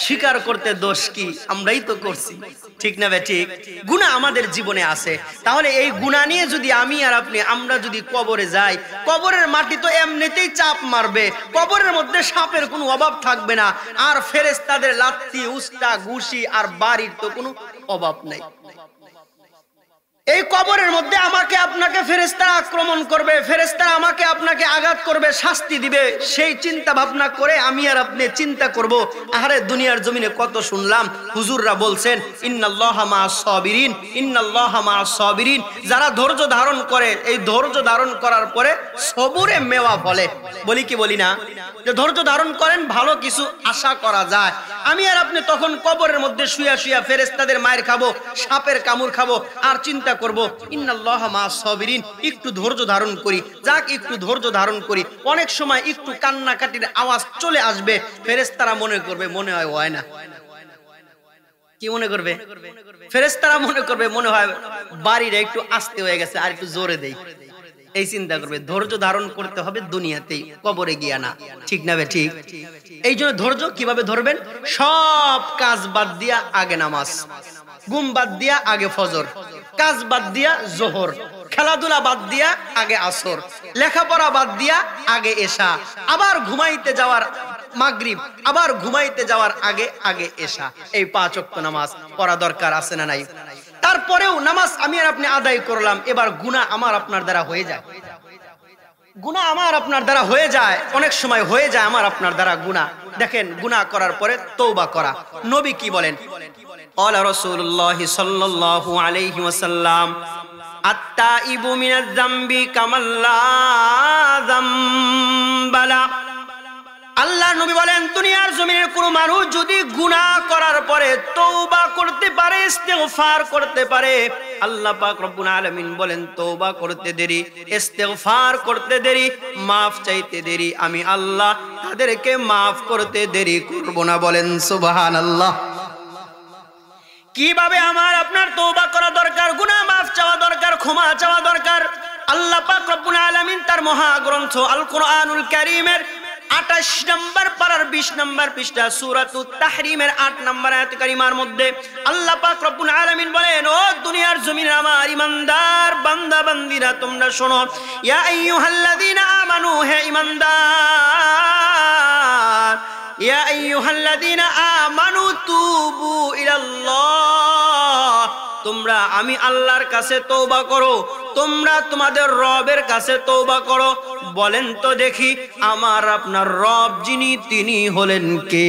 স্বীকার করতে দোষ কি? আমরাই তো করছি, ঠিক না ভাই? ঠিক। গুনাহ আমাদের জীবনে আছে। তাহলে এই গুনাহ নিয়ে যদি আমি আর আপনি আমরা যদি কবরে যাই, কবরের মাটি তো এমনিতেই চাপ মারবে, কবরের মধ্যে সাপের কোনো অভাব থাকবে না, আর ফেরেশতাদের লাত্তি উস্তা ঘুষি আর বাড়ির তো কোনো অভাব নাই। এই কবরের মধ্যে আমাকে আপনাকে ফেরেশতারা আক্রমণ করবে, ফেরেশতারা আমাকে আপনাকে আঘাত করবে, শাস্তি দিবে। সেই চিন্তা ভাবনা করে আমি আর আপনি চিন্তা করব, আরে দুনিয়ার জমিনে কত শুনলাম হুজুররা বলছেন ইন্নাল্লাহা মা'আস সাবিরিন, ইন্নাল্লাহা মা'আস সাবিরিন। যারা ধৈর্য ধারণ করে, এই ধৈর্য ধারণ করার পরে সবুরে মেওয়া ফলে। বলি কি বলি না? যে ধৈর্য ধারণ করেন ভালো কিছু আশা করা যায়। আমি আর আপনি তখন কবরের মধ্যে শুয়া শুয়া ফেরেশতাদের মায়ের খাবো, সাপের কামড় খাবো, আর চিন্তা করব ইন্নাল্লাহা মা'আস সাবিরিন, একটু ধৈর্য ধারণ করি, যাক একটু ধৈর্য ধারণ করি। অনেক সময় একটু কান্নাকাটির আওয়াজ চলে আসবে, ফেরেশতারা মনে করবে মনে হয় না। কি মনে করবে? ফেরেশতারা মনে করবে মনে হয় বাড়িটা একটু আস্তে হয়ে গেছে, আর একটু জোরে দেই। এই চিন্তা করবে। ধৈর্য ধারণ করতে হবে দুনিয়াতেই, কবরে গিয়া না, ঠিক না বে? ঠিক। এই জন্য ধৈর্য কিভাবে ধরবেন? সব কাজ বাদ দিয়া আগে নামাজ, ঘুম বাদ দিয়া আগে ফজর, কাজ বাদ দিয়া জোহর, খেলাধুলা বাদ দিয়া আগে আসর, লেখাপড়া বাদ দিয়া আগে এশা, আবার ঘুমাইতে যাওয়ার মাগরিব, আবার ঘুমাইতে যাওয়ার আগে আগে এশা। এই 5 ওয়াক্ত নামাজ পড়া দরকার আছে না নাই? তারপরেও নামাজ আমি আর আপনি আদায় করলাম, এবার গুনাহ আমার আপনার দ্বারা হয়ে যায়। গুনাহ আমার আপনার দ্বারা হয়ে যায়, অনেক সময় হয়ে যায় আমার আপনার দ্বারা গুনাহ। দেখেন, গুনাহ করার পরে তওবা করা। নবী কি বলেন? ক্বালা রাসূলুল্লাহ সাল্লাল্লাহু আলাইহি ওয়াসাল্লাম আত-তাইবু মিনাজ যামবি কামাল্লা যামবালা। আল্লাহ নবী বলেন, দুনিয়ার জমিনের কোন মানুষ যদি গুনাহ করার পরে তওবা করতে পারে, ইস্তেগফার করতে পারে, আল্লাহ পাক রব্বুল আলামিন বলেন তওবা করতে দেরি, ইস্তেগফার করতে দেরি, মাফ চাইতে দেরি, আমি আল্লাহ তাদেরকে মাফ করতে দেরি করব না। বলেন সুবহানাল্লাহ। কিভাবে আমার আপনার তওবা করা দরকার, গুনাহ মাফ চাওয়া দরকার, ক্ষমা চাওয়া দরকার। আল্লাহ পাক রব্বুল আলামিন তার মহাগ্রন্থ আল কোরআনুল কারীমের 28 নম্বর পারার 20 নম্বর পৃষ্ঠা সূরাতুত তাহরিমের 8 নম্বর আয়াত কারিমার মধ্যে আল্লাহ পাক রব্বুল আলামিন বলেন, ও দুনিয়ার জমিনে আমার ইমানদার বান্দা বান্দিরা তোমরা শোনো, ইয়া আইয়ুহাল্লাযীনা আমানু, হে ইমানদার, ইয়া আইয়ুহাল্লাযীনা আমানু তুবু ইলাল্লাহ, তোমরা আমি আল্লাহর কাছে তওবা করো, তোমরা তোমাদের রবের কাছে তওবা করো। বলেন তো দেখি আমার আপনার রব যিনি, তিনি হলেন কে?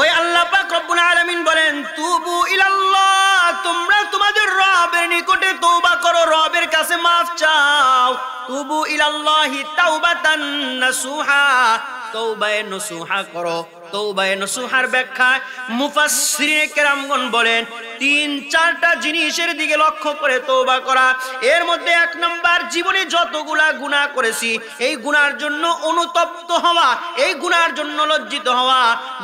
ওই আল্লাহ পাক রব্বুল আলামিন বলেন তুবু ইলাল্লাহ, তোমরা তোমাদের রবের নিকটে তওবা করো, রবের কাছে মাফ চাও। তুবু ইলাল্লাহি তাওবাতান নাসুহা, তওবায়ে নসুহা করো। তওবায়ে নসুহার ব্যাখ্যা মুফাসসিরিনে কেরামগণ বলেন 3-4টা জিনিসের দিকে লক্ষ্য করে তওবা করা। এর মধ্যে 1 নাম্বার, জীবনে যতগুলা গুনাহ করেছি এই গুনার জন্য অনুতপ্ত হওয়া, এই গুনার জন্য লজ্জিত হওয়া।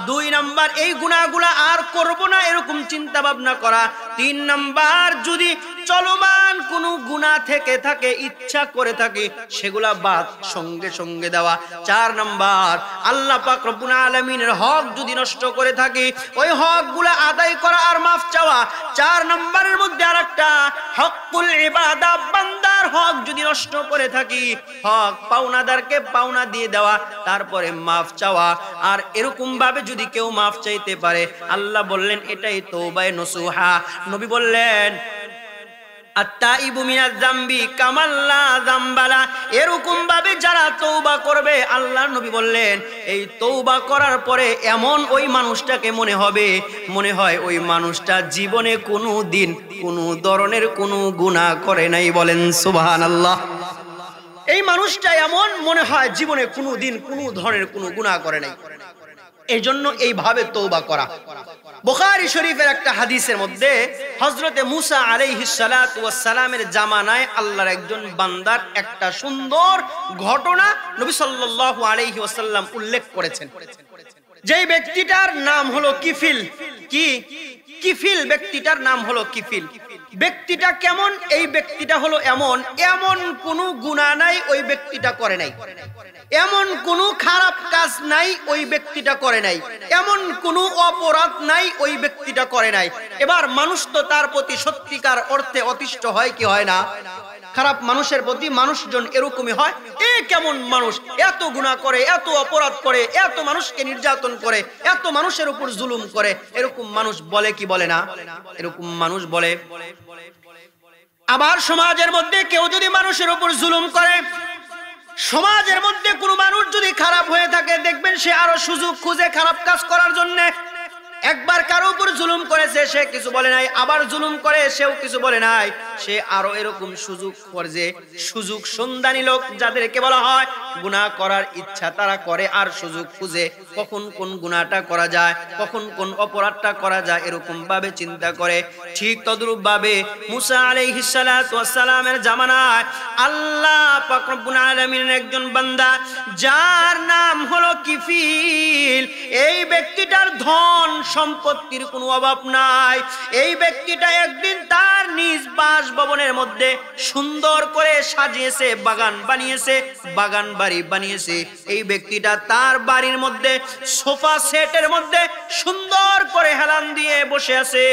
2 নাম্বার, এই গুনাহগুলা আর করব না এরকম চিন্তা ভাবনা করা। 3 নাম্বার, যদি চলমান কোন গুনাহ থেকে থাকে, ইচ্ছা করে থাকে, সেগুলা বাদ সঙ্গে সঙ্গে দেওয়া। 4 নাম্বার, আল্লাহ পাক রব্বুল আলামিনের হক যদি নষ্ট করে থাকি, ওই হকগুলা আদায় করা আর মাফ চাওয়া। 4 নম্বরের মধ্যে আরেকটা, হকুল ইবাদা, বান্দার হক যদি নষ্ট করে থাকি, হক পাওনাদারকে পাওনা দিয়ে দেওয়া, তারপরে মাফ চাওয়া। আর এরকম ভাবে যদি কেউ মাফ চাইতে পারে, আল্লাহ বললেন এটাই তওবায়ে নসুহা। নবী বললেন আত-তাইবু মিনাজ যামবি কামাল্লা যামবালা, এরকম ভাবে যারা তওবা করবে, আল্লাহ নবী বললেন এই তওবা করার পরে এমন ওই মানুষটাকে মনে হয় ওই মানুষটা জীবনে কোনো দিন কোনো ধরনের কোনো গুনাহ করে নাই। বলেন সুবহানাল্লাহ। এই মানুষটা এমন মনে হয় জীবনে কোনো দিন কোনো ধরনের কোনো গুনাহ করে নাই। এই জন্য এইভাবে তওবা করা। বুখারী শরীফের একটা হাদিসের মধ্যে হযরতে মুসা আলাইহিস সালাতু ওয়াস সালামের জামানায় আল্লাহর একজন বান্দার একটা সুন্দর ঘটনা নবী সাল্লাল্লাহু আলাইহি ওয়াসাল্লাম উল্লেখ করেছেন। যেই ব্যক্তিটার নাম হলো কিফিল। কি? কিফিল ব্যক্তিটার নাম হলো কিফিল। ব্যক্তিটা কেমন? এই ব্যক্তিটা হলো এমন, এমন কোনো গুনাহ নাই ওই ব্যক্তিটা করে নাই, এমন কোনো খারাপ কাজ নাই ওই ব্যক্তিটা করে নাই, এমন কোনো অপরাধ নাই ওই ব্যক্তিটা করে নাই। এবার মানুষ তো তার প্রতি সত্যিকার অর্থে অতিষ্ঠ হয় কি হয় না? খারাপ মানুষের প্রতি মানুষজন এরকমই হয়। এ কেমন মানুষ, এত গুনাহ করে, এত অপরাধ করে, এত মানুষকে নির্যাতন করে, এত মানুষের উপর জুলুম করে, এরকম মানুষ বলে কি বলে না? এরকম মানুষ বলে। আবার সমাজের মধ্যে কেউ যদি মানুষের উপর জুলুম করে, সমাজের মধ্যে কোনো মানুষ যদি খারাপ হয়ে থাকে, দেখবেন সে আরো সুযোগ খুঁজে খারাপ কাজ করার জন্য। একবার কারো উপর জুলুম করেছে, সে কিছু বলে নাই, আবার জুলুম করে, সেও কিছু বলে নাই, সে আরো এরকম সুযোগ খোঁজে। সুযোগ সন্ধানী লোক যাদেরকে বলা হয়, গুনাহ করার ইচ্ছা তারা করে আর সুযোগ খুঁজে কখন কোন গুনাহটা করা যায়, কখন কোন অপরাধটা করা যায়, এরকম ভাবে চিন্তা করে। ঠিক তদ্রূপ ভাবে মুসা আলাইহিস সালাতু ওয়াস সালামের জামানায় আল্লাহ পাক রব্বুল আলামিনের একজন বান্দা, যার নাম হলো কিফিল, এই ব্যক্তিটার ধন সম্পত্তির কোনো অভাব নাই। এই ব্যক্তিটা একদিন তার নিজ বাসভবনের মধ্যে সুন্দর করে সাজিয়েছে, বাগান বানিয়েছে, বাগান বাড়ি বানিয়েছে। এই ব্যক্তিটা তার বাড়ির মধ্যে সোফা সেটের মধ্যে সুন্দর করে হেলান দিয়ে বসে আছে।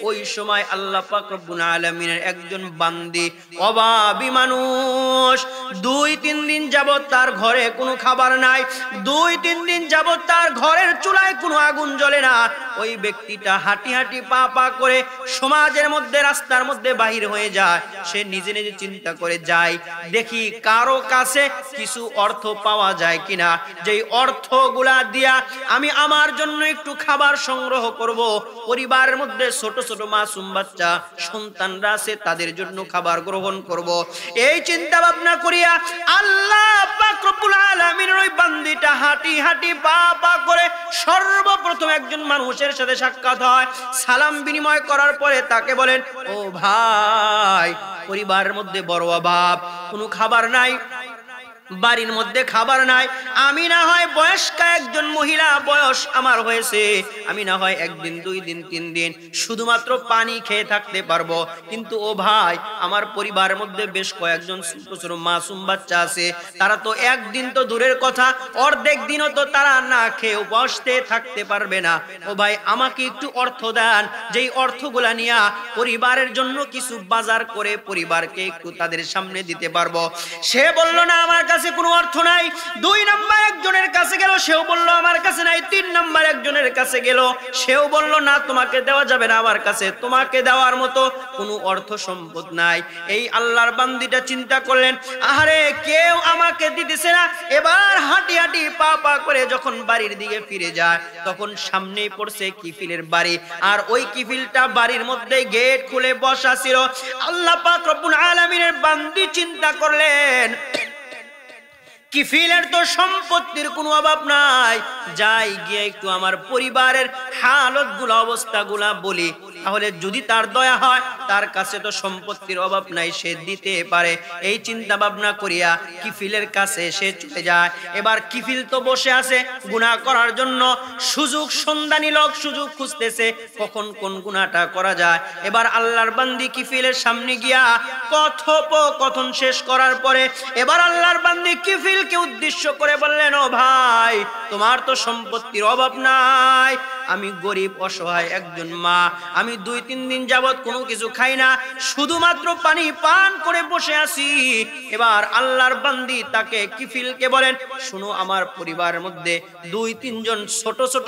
ওই সময় আল্লাহ পাক রব্বুল আলামিনের একজন বান্দি, অভাবী মানুষ, 2-3 দিন যাবত তার ঘরে কোনো খাবার নাই, 2-3 দিন যাবত তার ঘরের চুলায় কোনো আগুন জ্বলে না। ওই ব্যক্তিটা হাঁটি হাঁটি পা পা করে সমাজের মধ্যে, রাস্তার মধ্যে বাহির হয়ে যায়। সে নিজে নিজে চিন্তা করে, যায় দেখি কারো কাছে কিছু অর্থ পাওয়া যায় কিনা, যেই অর্থগুলা দিয়া আমি আমার জন্য একটু খাবার সংগ্রহ করব, পরিবারের মধ্যে ছোট ছোট মাসুম বাচ্চা সন্তানরা আছে, তাদের জন্য খাবার গ্রহণ করব। এই চিন্তা ভাবনা করিয়া আল্লাহ পাক রব্বুল আলামিনের ওই বান্দিটা হাঁটি হাঁটি পা পা করে সর্বপ্রথম একজন মানুষের সাথে সাক্ষাৎ হয়। সালাম বিনিময় করার পরে তাকে বলেন, ও ভাই, পরিবারের মধ্যে বড় অভাব, কোনো খাবার নাই, বাড়ির মধ্যে খাবার নাই, আমি না হয় বয়স্কা একজন মহিলা, বয়স আমার হয়েছে, আমি না হয় 1 দিন 2 দিন 3 দিন শুধুমাত্র পানি খেয়ে থাকতে পারবো, কিন্তু ও ভাই, আমার পরিবারের মধ্যে বেশ কয়েকজন ছোট ছোট মাসুম বাচ্চা আছে, তারা তো 1 দিন তো দূরের কথা, অর্ধেক দিনও তো তারা না খেয়ে বসতে থাকতে পারবে না। ও ভাই, আমাকে একটু অর্থ দেন, যেই অর্থগুলা নিয়ে পরিবারের জন্য কিছু বাজার করে পরিবারকে একটু তাদের সামনে দিতে পারবো। সে বলল, না, আমার কাছে কোনো অর্থ নাই। 2 নাম্বার একজনের কাছে গেল, সেও বলল আমার কাছে নাই। 3 নাম্বার একজনের কাছে গেল, সেও বলল, না, তোমাকে দেওয়া যাবে না, আমার কাছে তোমাকে দেওয়ার মতো কোনো অর্থ সম্পদ নাই। এই আল্লাহর বান্দিটা চিন্তা করলেন, আরে কেউ আমাকে দিতেছে না। এবার হাঁটি হাঁটি পা পা করে যখন বাড়ির দিকে ফিরে যায়, তখন সামনেই পড়ছে কিফিলের বাড়ি। আর ওই কিফিলটা বাড়ির মধ্যে গেট খুলে বসা ছিল। আল্লাহ পাক রব্বুল আলামিনের বান্দি চিন্তা করলেন, কিফিলের তো সম্পত্তির কোনো অভাব নাই, যাই গিয়ে একটু আমার পরিবারের হালতগুলো, অবস্থাগুলা বলি, তাহলে যদি তার দয়া হয়, তার কাছে তো সম্পত্তির অভাব নাই, সে দিতে পারে। এই চিন্তা ভাবনা করিয়া কিফিলের কাছে সে চলে যায়। এবার কিফিল তো বসে আছে গুনাহ করার জন্য, সুযোগ সন্ধানী লোক সুযোগ খুঁজতেছে কখন কোন গুনাহটা করা যায়। এবার আল্লাহর বান্দি কিফিলের সামনে গিয়া কথোপকথন শেষ করার পরে এবার আল্লাহর বান্দি কিফিলকে উদ্দেশ্য করে বললেন, ও ভাই, তোমার তো সম্পত্তির অভাব নাই, আমি গরিব অসহায় একজন মা, আমি 2-3 দিন যাবত কোনো কিছু খাই না, শুধুমাত্র পানি পান করে বসে আছি। এবার আল্লাহর বান্দি তাকে কিফিলকে বলেন, শুনো, আমার পরিবারের মধ্যে 2-3 জন ছোট ছোট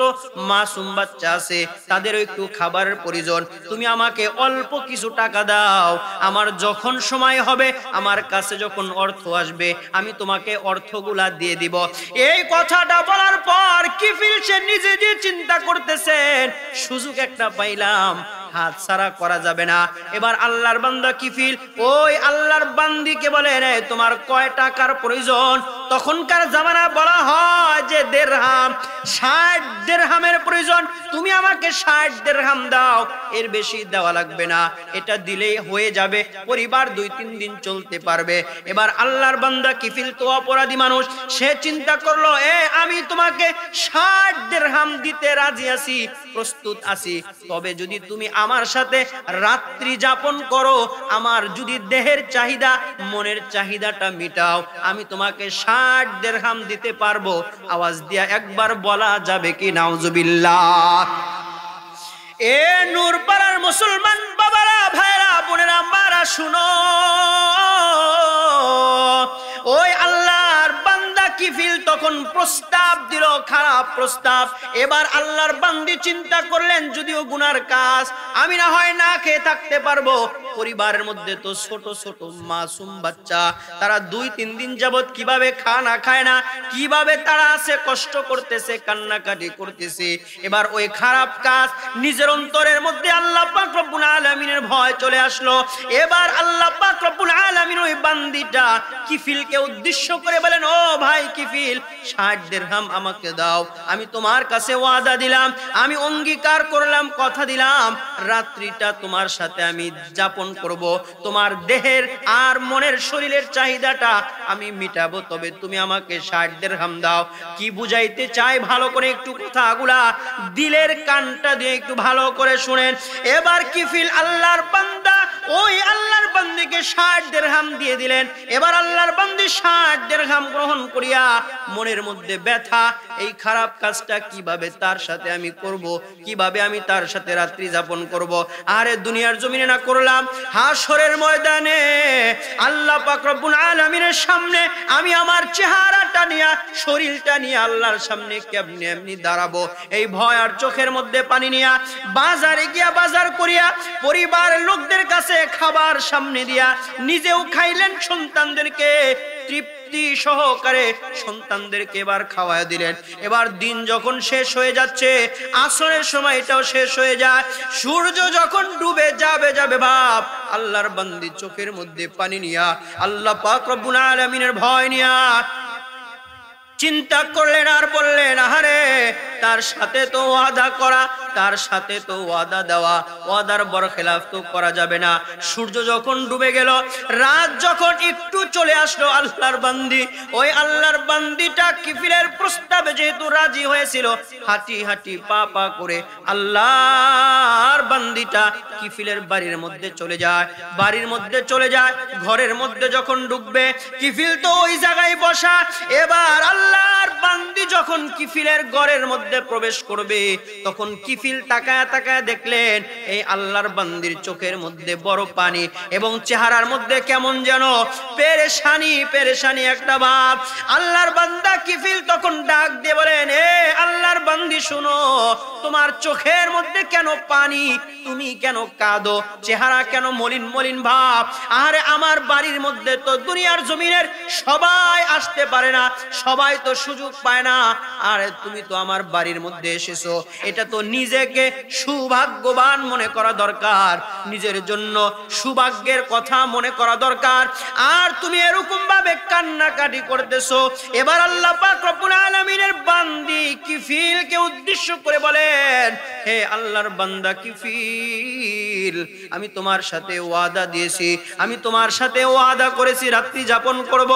মাসুম বাচ্চা আছে, তাদেরও একটু খাবারের প্রয়োজন, তুমি আমাকে অল্প কিছু টাকা দাও, আমার যখন সময় হবে, আমার কাছে যখন অর্থ আসবে, আমি তোমাকে অর্থগুলা দিয়ে দিব। এই কথাটা বলার পর কিফিল সে নিজে যে চিন্তা করতেছেন, সুযোগ একটা পাইলাম, হাত ছাড়া করা যাবে না। এবার আল্লাহর বান্দা কিফিল ওই আল্লাহর বান্দিকে বলে, রে, তোমার কয় টাকার প্রয়োজন, তখনকার জামানা বলা হয় যে দিরহাম, 60 দিরহামের প্রয়োজন, তুমি আমাকে 60 দিরহাম দাও, এর বেশি দেওয়া লাগবে না, এটা দিলেই হয়ে যাবে, পরিবার 2-3 দিন চলতে পারবে। এবার আল্লাহর বান্দা কিফিল তো অপরাধী মানুষ, সে চিন্তা করলো আমি তোমাকে 60 দিরহাম দিতে রাজি আছি, প্রস্তুত আছি, তবে যদি তুমি আমার সাথে রাত্রি যাপন করো, আমার যদি দেহের চাহিদা মনের চাহিদাটা মিটাও, আমি তোমাকে 60 দিরহাম দিতে পারবো। আওয়াজ দিয়া একবার বলা যাবে কি নাউজুবিল্লাহ? এ নূরপাড়ার মুসলমান বাবারা, ভাইরা, বোনেরা, মারা শুনো, ওই আল্লাহর বান্দা কিফিল তখন প্রস্তাব দিল, খারাপ প্রস্তাব। এবার আল্লাহর বান্দি চিন্তা করলেন, যদিও গুনার কাজ, আমি না হয় না খেয়ে থাকতে পারবো, পরিবারের মধ্যে তো ছোট ছোট মাসুম বাচ্চা, তারা 2-3 দিন যাবত কিভাবে খানা খায় না, কিভাবে তারা আছে, কষ্ট করতেছে, কান্নাকাটি করতেছে। এবার ওই খারাপ কাজ নিজের অন্তরের মধ্যে আল্লাহ পাক রব্বুল আলামিনের ভয় চলে আসলো। এবার আল্লাহ পাক রব্বুল আলামিন ওই বান্দিটা কিফিলকে উদ্দেশ্য করে বলেন, ও ভাই কিফিল, 60 দিরহাম আমাকে দাও, আমি তোমার কাছে ওয়াদা দিলাম, আমি অঙ্গীকার করলাম, কথা দিলাম, রাত্রিটা তোমার সাথে আমি যাপন করব, তোমার দেহের আর মনের শরীরের চাহিদাটা আমি মিটাবো, তবে তুমি আমাকে 60 দিরহাম দাও। কি বুঝাইতে চাই, ভালো করে একটু কথাগুলা দিলের কানটা দিয়ে একটু ভালো করে শুনেন। এবার কিফিল আল্লাহর বান্দা ওই আল্লাহর বান্দিকে 60 দিরহাম দিয়ে দিলেন। এবার আল্লাহর বান্দি 60 দিরহাম গ্রহণ করিয়া মনের মধ্যে ব্যথা, এই খারাপ কাজটা কিভাবে তার সাথে আমি করব, কিভাবে আমি তার সাথে রাত্রি যাপন করব। আরে দুনিয়ার জমিনে না করলাম, হাশরের ময়দানে আল্লাহ পাক রব্বুল আলামিনের সামনে আমি আমার চেহারাটা নিয়ে, শরীরটা নিয়ে আল্লাহর সামনে কেমনে এমনি দাঁড়াবো, এই ভয় আর চোখের মধ্যে পানি নিয়া বাজারে গিয়া বাজার করিয়া পরিবারের লোকদের কাছে খাবার সামনে দিয়া নিজেও খাইলেন, সন্তানদেরকে তৃপ্তি সহকারে সন্তানদেরকে এবার খাওয়ায় দিলেন। এবার দিন যখন শেষ হয়ে যাচ্ছে, আসরের সময়টাও শেষ হয়ে যায়, সূর্য যখন ডুবে যাবে ভাব, আল্লাহর বান্দি চোখের মধ্যে পানি নিয়া আল্লাহ পাক রব্বুল আলামিনের ভয় নিয়া চিন্তা করলেন আর বললেন, আহারে, তার সাথে তো ওয়াদা করা, তার সাথে তো ওয়াদা দেওয়া, ওয়াদার বরখেলাফ তো করা যাবে না। সূর্য যখন ডুবে গেল, রাত যখন একটু চলে আসলো, আল্লাহর বান্দি, ওই আল্লাহর বান্দিটা কিফিলের প্রস্তাবে যেহেতু রাজি হয়েছিল, হাঁটি হাঁটি পা পা করে আল্লাহর বান্দিটা কিফিলের বাড়ির মধ্যে চলে যায়। বাড়ির মধ্যে চলে যায়, ঘরের মধ্যে যখন ঢুকবে, কিফিল তো ওই জায়গায় বসা। এবার আল্লাহর বান্দি যখন কিফিলের ঘরের মধ্যে প্রবেশ করবে, তখন কিফিল তাকায় তাকায় দেখলেন এই আল্লাহর বান্দির চোখের মধ্যে বড় পানি এবং চেহারার মধ্যে কেমন যেন পেরেশানি পেরেশানি একটা ভাব। আল্লাহর বান্দা কিফিল তখন ডাক দিয়ে বলেন, আল্লাহর বান্দি শুনো, তোমার চোখের মধ্যে কেন পানি, তুমি কেন কাঁদো, চেহারা কেন মলিন মলিন ভাব? আরে আমার বাড়ির মধ্যে তো দুনিয়ার জমিনের সবাই আসতে পারে না, সবাই তো সুযোগ পায় না, আরে তুমি তো আমার বাড়ির মধ্যে এসেছো, এটা তো নিজেকে সৌভাগ্যবান মনে করা দরকার, নিজের জন্য সৌভাগ্যের কথা মনে করা দরকার, আর তুমি এরকম ভাবে কান্নাকাটি করতেছো। এবার আল্লাহ পাক রব্বুল আলামিনের বান্দি কিফিলকে উদ্দেশ্য করে বলেন, হে আল্লাহর বান্দা কিফিল, আমি তোমার সাথে ওয়াদা দিয়েছি, আমি তোমার সাথে ওয়াদা করেছি রাত্রি যাপন করব,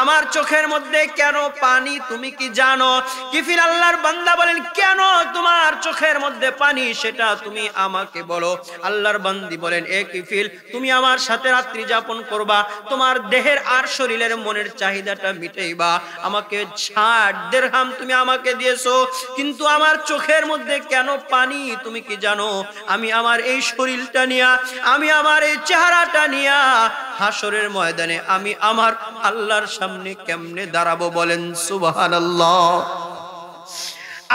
আমার চোখের মধ্যে কেন পানি তুমি কি জানো? কিফিল আল্লাহর বান্দা বলেন, কেন তোমার চোখের মধ্যে পানি সেটা তুমি আমাকে বলো। আল্লাহর বান্দি বলেন, এ কিফিল, তুমি আমার সাথে রাত্রি যাপন করবা, তোমার দেহের আর শরীরের মনের চাহিদাটা মিটাইবা, আমাকে 60 দিরহাম তুমি আমাকে দিয়েছো, কিন্তু আমার চোখের মধ্যে কেন পানি তুমি কি জানো? আমি আমার এই শরীরটা নিয়া, আমি আমার এই চেহারাটা নিয়া হাসরের ময়দানে আমি আমার আল্লাহর সামনে কেমনে দাঁড়াবো? বলেন সুবহানাল্লাহ।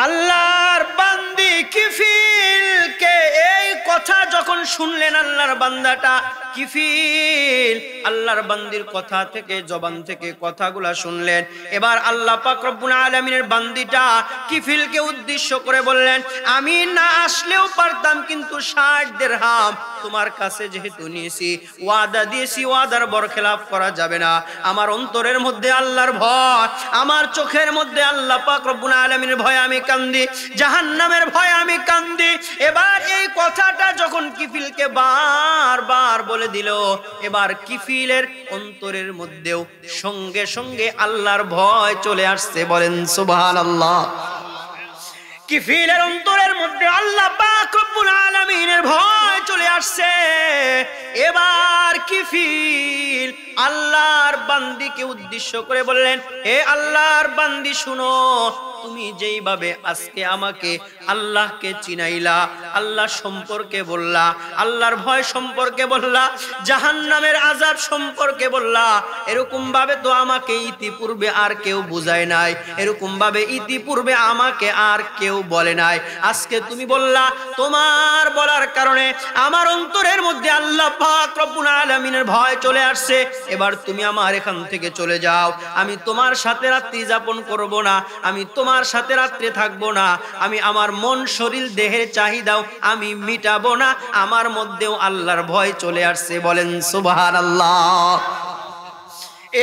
আল্লাহর বান্দি কিফিলকে এই কথা যখন শুনলেন, আল্লাহর বান্দাটা কিফিল আল্লাহর বান্দির কথা থেকে জবান থেকে কথাগুলা শুনলেন। এবার আল্লাহ পাক রব্বুল আলামিনের বান্দিটা কিফিলকে উদ্দেশ্য করে বললেন, আমি না আসলেও পারতাম, কিন্তু 60 দিরহাম তোমার কাছে যেহেতু নিয়েছি, ওয়াদা দিয়েছি, ওয়াদার বরখেলাপ করা যাবে না। আমার অন্তরের মধ্যে আল্লাহর ভয়, আমার চোখের মধ্যে আল্লাহ পাক রব্বুল আলামিনের ভয় আমি কান্দি, জাহান্নামের ভয় আমি কান্দি। এবার এই কথাটা যখন কিফিলকে বারবার বলে দিল, এবার কিফিলের অন্তরের মধ্যেও সঙ্গে সঙ্গে আল্লাহর ভয় চলে আসছে। বলেন সুবহানাল্লাহ। কিফিলের অন্তরের মধ্যে আল্লাহ পাক রব্বুল আলামিনের ভয় চলে আসছে। এবার কিফিল আল্লাহর বান্দিকে উদ্দেশ্য করে বললেন, হে আল্লাহর বান্দি শুনো, তুমি যেইভাবে আজকে আমাকে আল্লাহকে চিনাইলা, আল্লাহ সম্পর্কে বললা, আল্লাহর ভয় সম্পর্কে বললা, জাহান্নামের আযাব সম্পর্কে বললা, এরকম ভাবে তো আমাকে ইতিপূর্বে আর কেউ বুঝায় নাই, এরকম ভাবে ইতিপূর্বে আমাকে আর কেউ বলে নাই। আজকে তুমি বললা, তোমার বলার কারণে আমার অন্তরের মধ্যে আল্লাহ পাক রব্বুল আলামিনের ভয় চলে আসছে। এবার তুমি আমার এখান থেকে চলে যাও, আমি তোমার সাথে রাত্রি যাপন করব না, আমি তোমার সাথে রাত্রে থাকবো না, আমি আমার মন শরীর দেহের চাহিদাও আমি মিটাবো না। আমার মধ্যেও আল্লাহর ভয় চলে আসছে। বলেন সুবহানাল্লাহ।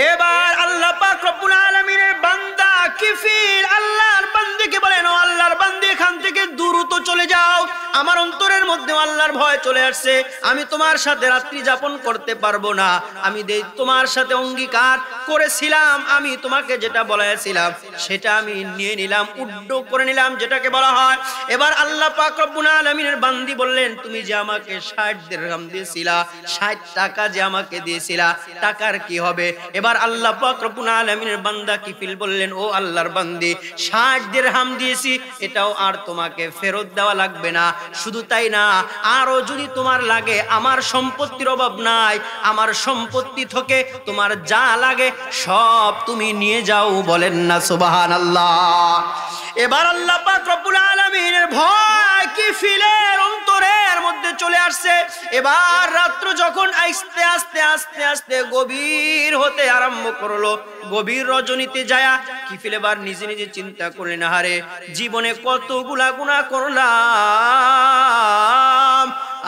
এবার আল্লাহ পাক রব্বুল আলামিনের বান্দা কিফিল আল্লাহর বান্দিকে বলেন, ও আল্লাহর বান্দি, এখান থেকে দ্রুত চলে যাও, আমার অন্তরের মধ্যে আল্লাহর ভয় চলে আসছে, আমি তোমার সাথে রাত্রি যাপন করতে পারবো না। আমি তোমার সাথে অঙ্গীকার করেছিলাম, আমি তোমাকে যেটা বলেছিলাম সেটা আমি নিয়ে নিলাম, উড্ড করে নিলাম, যেটাকে বলা হয়। এবার আল্লাহ পাক রব্বুল আলামিনের বান্দি বললেন, তুমি যে আমাকে 60 দিরহাম দিয়েছিলা, 60 টাকা যে আমাকে দিয়েছিলা, টাকার কি হবে? এবার আল্লাহ পাক রব্বুল আলামিনের বান্দা কিফিল বললেন, ও আল্লাহর বান্দি, 60 দিরহাম দিয়েছি, এটাও আর তোমাকে ফেরত দেওয়া লাগবে না। শুধু তাই না, আরো যদি তোমার লাগে, আমার সম্পত্তির অভাব নাই, আমার সম্পত্তি থেকে তোমার যা লাগে সব তুমি নিয়ে যাও। বলেন না সুবহানাল্লাহ। এবার আল্লাহ পাক রব্বুল আলামিনের ভয় কিফিলের অন্তরের মধ্যে চলে আসছে। এবার রাত্র যখন আস্তে আস্তে আস্তে আস্তে গভীর হতে আরম্ভ করলো, গভীর রজনীতে যায়া কিফিল এবার নিজে নিজে চিন্তা করলেন, আহারে জীবনে কতগুলা গুনাহ করলাম,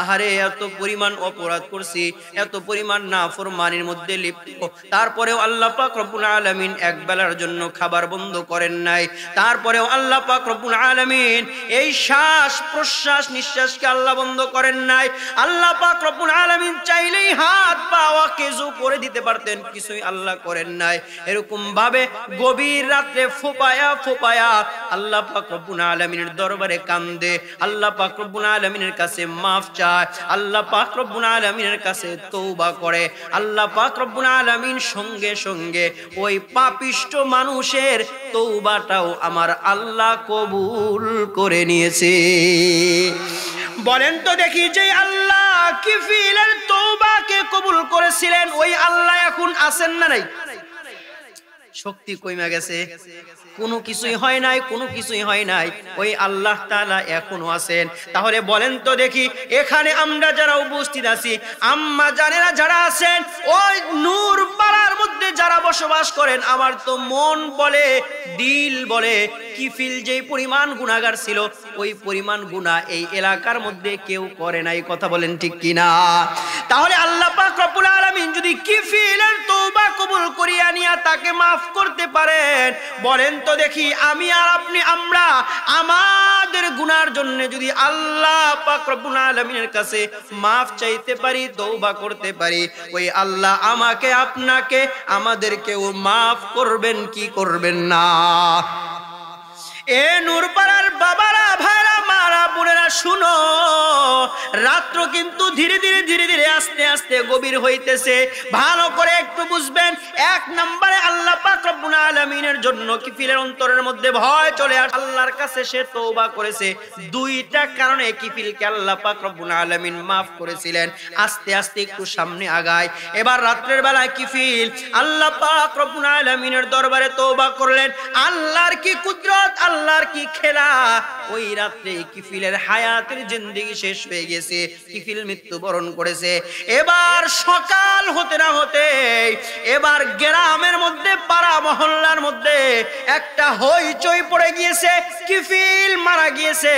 আহারে এত পরিমাণ অপরাধ করছি, এত পরিমাণ নাফরমানির মধ্যে লিপ্ত, তারপরেও আল্লাহ পাক রব্বুল আলামিন এক বেলার জন্য খাবার বন্ধ করেন নাই। তারপরেও আল্লাহ পাক রব্বুল আলামিন এই শ্বাস প্রশ্বাস নিঃশ্বাসকে আল্লাহ বন্ধ করেন নাই। আল্লাহ পাক রব্বুল আলামিন চাইলেই হাত পা ওয়াকেজু করে দিতে পারতেন, কিছুই আল্লাহ করেন নাই। এরকম ভাবে গভীর রাতে ফোপায়া ফোপায়া আল্লাহ পাক রব্বুল আলামিনের দরবারে কান্দে, আল্লাহ পাক রব্বুল আলামিনের কাছে মাফ চায়, আল্লাহ পাক রব্বুল আলামিনের কাছে তওবা করে। আল্লাহ পাক রব্বুল আলামিন সঙ্গে সঙ্গে ওই পাপিষ্ট মানুষের তওবাটাও আমার আল্লাহ কবুল করে নিয়েছে। বলেন তো দেখি, যে আল্লাহ কিফিলের তওবাকে কবুল করেছিলেন, ওই আল্লাহ এখন আছেন না নাই? শক্তি কইমা গেছে, কোনো কিছুই হয় নাই, কোনো কিছুই হয় নাই, ওই আল্লাহ তাআলা এখনো আছেন। তাহলে বলেন তো দেখি, এখানে আমরা যারা উপস্থিত আছি, আম্মা জানেরা যারা আছেন, ওই নূর পাড়ার মধ্যে যারা বসবাস করেন, আমার তো মন বলে, দিল বলে, কিফিল যেই পরিমাণ গুনাহগার ছিল, ওই পরিমাণ গুনাহ এই এলাকার মধ্যে কেউ করে নাই। কথা বলেন ঠিক কিনা? তাহলে আল্লাহ পাক রব্বুল আলামিন যদি কিফিলের তওবা কবুল করিয়া নিয়া তাকে মাফ করতে পারেন, বলেন তো দেখি, আমি আর আপনি আমরা আমাদের গুনার জন্য যদি আল্লাহ পাক রব্বুল আলামিনের কাছে মাফ চাইতে পারি, তওবা করতে পারি, ওই আল্লাহ আমাকে আপনাকে আমাদেরকেও মাফ করবেন কি করবেন না? এ নূরপাড়ার বাবারা, ভাইরা, মারা, বোনেরা, শুনো, রাত্র কিন্তু ধীরে ধীরে ধীরে ধীরে আস্তে আস্তে গভীর হইতেছে। ভালো করে একটু বুঝবেন। এক নম্বরে আল্লাহ পাক রব্বুল আলামিনের জন্য কিফিলের অন্তরের মধ্যে ভয় চলে আসে, আল্লাহর কাছে সে তওবা করেছে। দুইটা কারণে কিফিলকে আল্লাহ পাক রব্বুল আলামিন মাফ করেছিলেন। আস্তে আস্তে একটু সামনে আগায়। এবার রাত্রের বেলায় কিফিল আল্লাহ পাক রব্বুল আলামিনের দরবারে তওবা করলেন। আল্লাহর কি কুদরত, আল্লাহর কি খেলা! ওই রাত্রে কিফিলের হায়াতের জিন্দেগি শেষ হয়ে গেছে, কিফিল মৃত্যুবরণ করেছে। এবার সকাল হতে না হতে এবার গ্রামের মধ্যে, পাড়া মহল্লার মধ্যে একটা হইচই পড়ে গিয়েছে, কিফিল মারা গিয়েছে,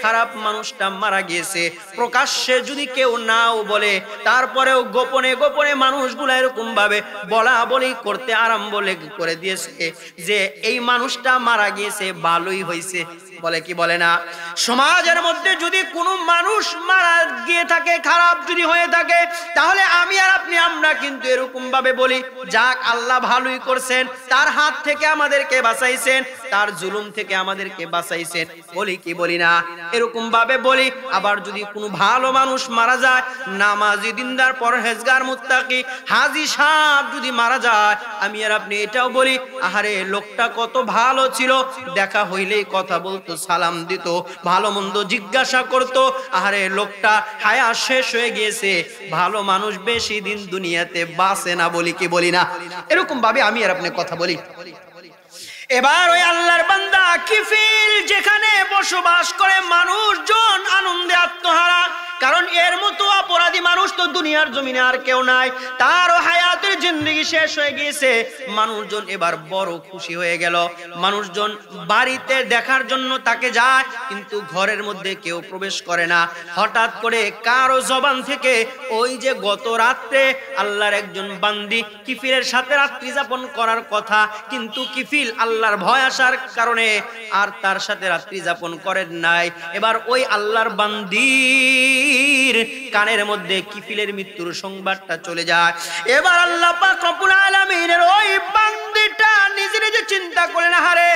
খারাপ মানুষটা মারা গিয়েছে। প্রকাশ্যে যদি কেউ নাও বলে, তারপরেও গোপনে গোপনে মানুষগুলো এরকম ভাবে বলা বলি করতে আরম্ভ করে দিয়েছে যে এই মানুষটা মারা গিয়েছে, ভালোই হয়েছে। বলে কি বলে না? সমাজের মধ্যে যদি কোনো মানুষ মারা গিয়ে থাকে, খারাপ যদি হয়ে থাকে, তাহলে আমি আর আপনি আমরা কিন্তু এরকম ভাবে বলি, যাক আল্লাহ ভালোই করছেন, তার হাত থেকে আমাদেরকে বাঁচাইছেন, তার জুলুম থেকে আমাদেরকে বাঁচাইছেন। বলি কি বলি না? এরকম ভাবে বলি। আবার যদি কোনো ভালো মানুষ মারা যায়, নামাজি, দিনদার, পরহেজগার, মুত্তাকি, হাজী সাহেব যদি মারা যায়, আমি আর আপনি এটাও বলি, আহারে লোকটা কত ভালো ছিল, দেখা হইলেই কথা বলতো, সালাম দিত, ভালো মন্দ জিজ্ঞাসা করত, আহারে লোকটা হায়াত শেষ হয়ে গিয়েছে, ভালো মানুষ বেশি দিন দুনিয়াতে বাঁচে না। বলি কি বলি না? এরকম ভাবে আমি আর আপনি কথা বলি। এবার ওই আল্লাহর বান্দা কিফিল যেখানে বসবাস করে, মানুষজন আনন্দে আত্মহারা, কারণ এর মতো অপরাধী মানুষ তো দুনিয়ার জমিনে আর কেউ নাই, তারও হায়াতের জিন্দেগি শেষ হয়ে গিয়েছে। মানুষজন এবার বড় খুশি হয়ে গেল। মানুষজন বাড়িতে দেখার জন্য তাকে যায়, কিন্তু ঘরের মধ্যে কেউ প্রবেশ করে না। হঠাৎ করে কারো জবান থেকে ওই যে গত রাত্রে আল্লাহর একজন বান্দি কিফিলের সাথে রাত্রি যাপন করার কথা, কিন্তু কিফিল আল্লাহর ভয় আসার কারণে আর তার সাথে রাত্রি যাপন করেন নাই। এবার ওই আল্লাহর বান্দির কানের মধ্যে কিফিলের মৃত্যুর সংবাদটা চলে যায়। এবার আল্লাহ পাক রব্বুল আলামিনের ওই বান্দিটা নিজে নিজে চিন্তা করলেন, আরে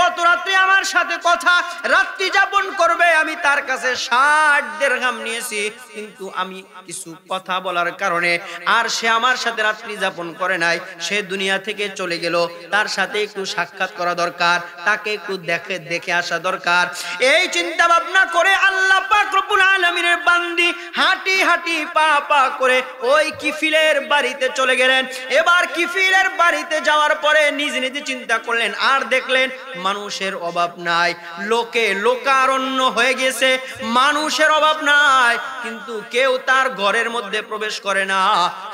গত রাত্রে আমার সাথে কথা, রাত্রি যাপন করবে, আমি তার কাছে 60 দিরহাম নিয়েছি, কিন্তু আমি কিছু কথা বলার কারণে আর সে আমার সাথে রাত্রি যাপন করে নাই, সে দুনিয়া থেকে চলে গেল। তার সাথে একটু সাক্ষাৎ করা দরকার, তাকে একটু দেখে আসা দরকার। এই চিন্তা ভাবনা করে আল্লাহ পাক রব্বুল আলামিনের বান্দি হাঁটি হাঁটি পা পা করে ওই কিফিলের বাড়িতে চলে গেলেন। এবার কিফিলের বাড়িতে যাওয়ার পরে নিজে নিজে চিন্তা করলেন, আর দেখলেন মানুষের অভাব নাই, লোকারণ্য হয়ে গেছে, মানুষের অভাব নাই, কিন্তু কেউ তার ঘরের মধ্যে প্রবেশ করে না।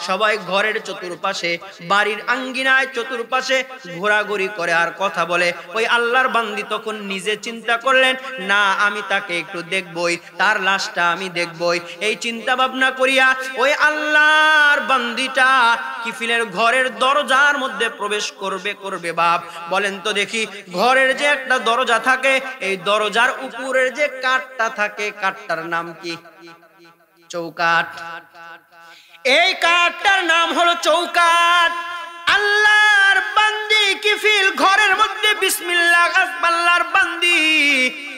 সবাই ঘরের চতুর্পাশে, বাড়ির আঙ্গিনায় চতুর্পাশে ঘোরাঘুরি করে আর কথা বলে। ওই আল্লাহর বান্দি তখন নিজে চিন্তা করলেন, না আমি তাকে একটু দেখবই, তার লাশটা আমি দেখবই। এই চিন্তা ভাবনা করিয়া ওই আল্লাহর বান্দিটা কিফিলের ঘরের দরজার মধ্যে প্রবেশ করবে বাপ। বলেন তো দেখি, ঘরের যে একটা দরজা থাকে, এই দরজার উপরের যে কাঠটা থাকে, কাঠটার নাম কি? চৌকাঠ। এই কাঠটার নাম হলো চৌকাঠ। আল্লাহর বান্দি কিফিল ঘরের মধ্যে বিসমিল্লাহ, আল্লাহর বান্দি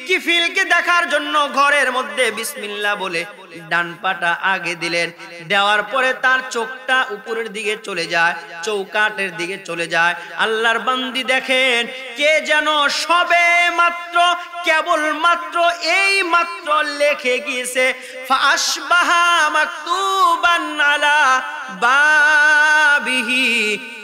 কিফিলকে দেখার জন্য ঘরের মধ্যে বিসমিল্লাহ বলে ডান পাটা আগে দিলেন। দেওয়ার পরে তার চোখটা উপরের দিকে চলে যায়, চৌকাঠের দিকে চলে যায়। আল্লাহর বান্দি দেখেন কে যেন সবে মাত্র, কেবল মাত্র, এই মাত্র লেখে গিয়েছে, ফাসবাহা মাকতুবান আলা বাবিহি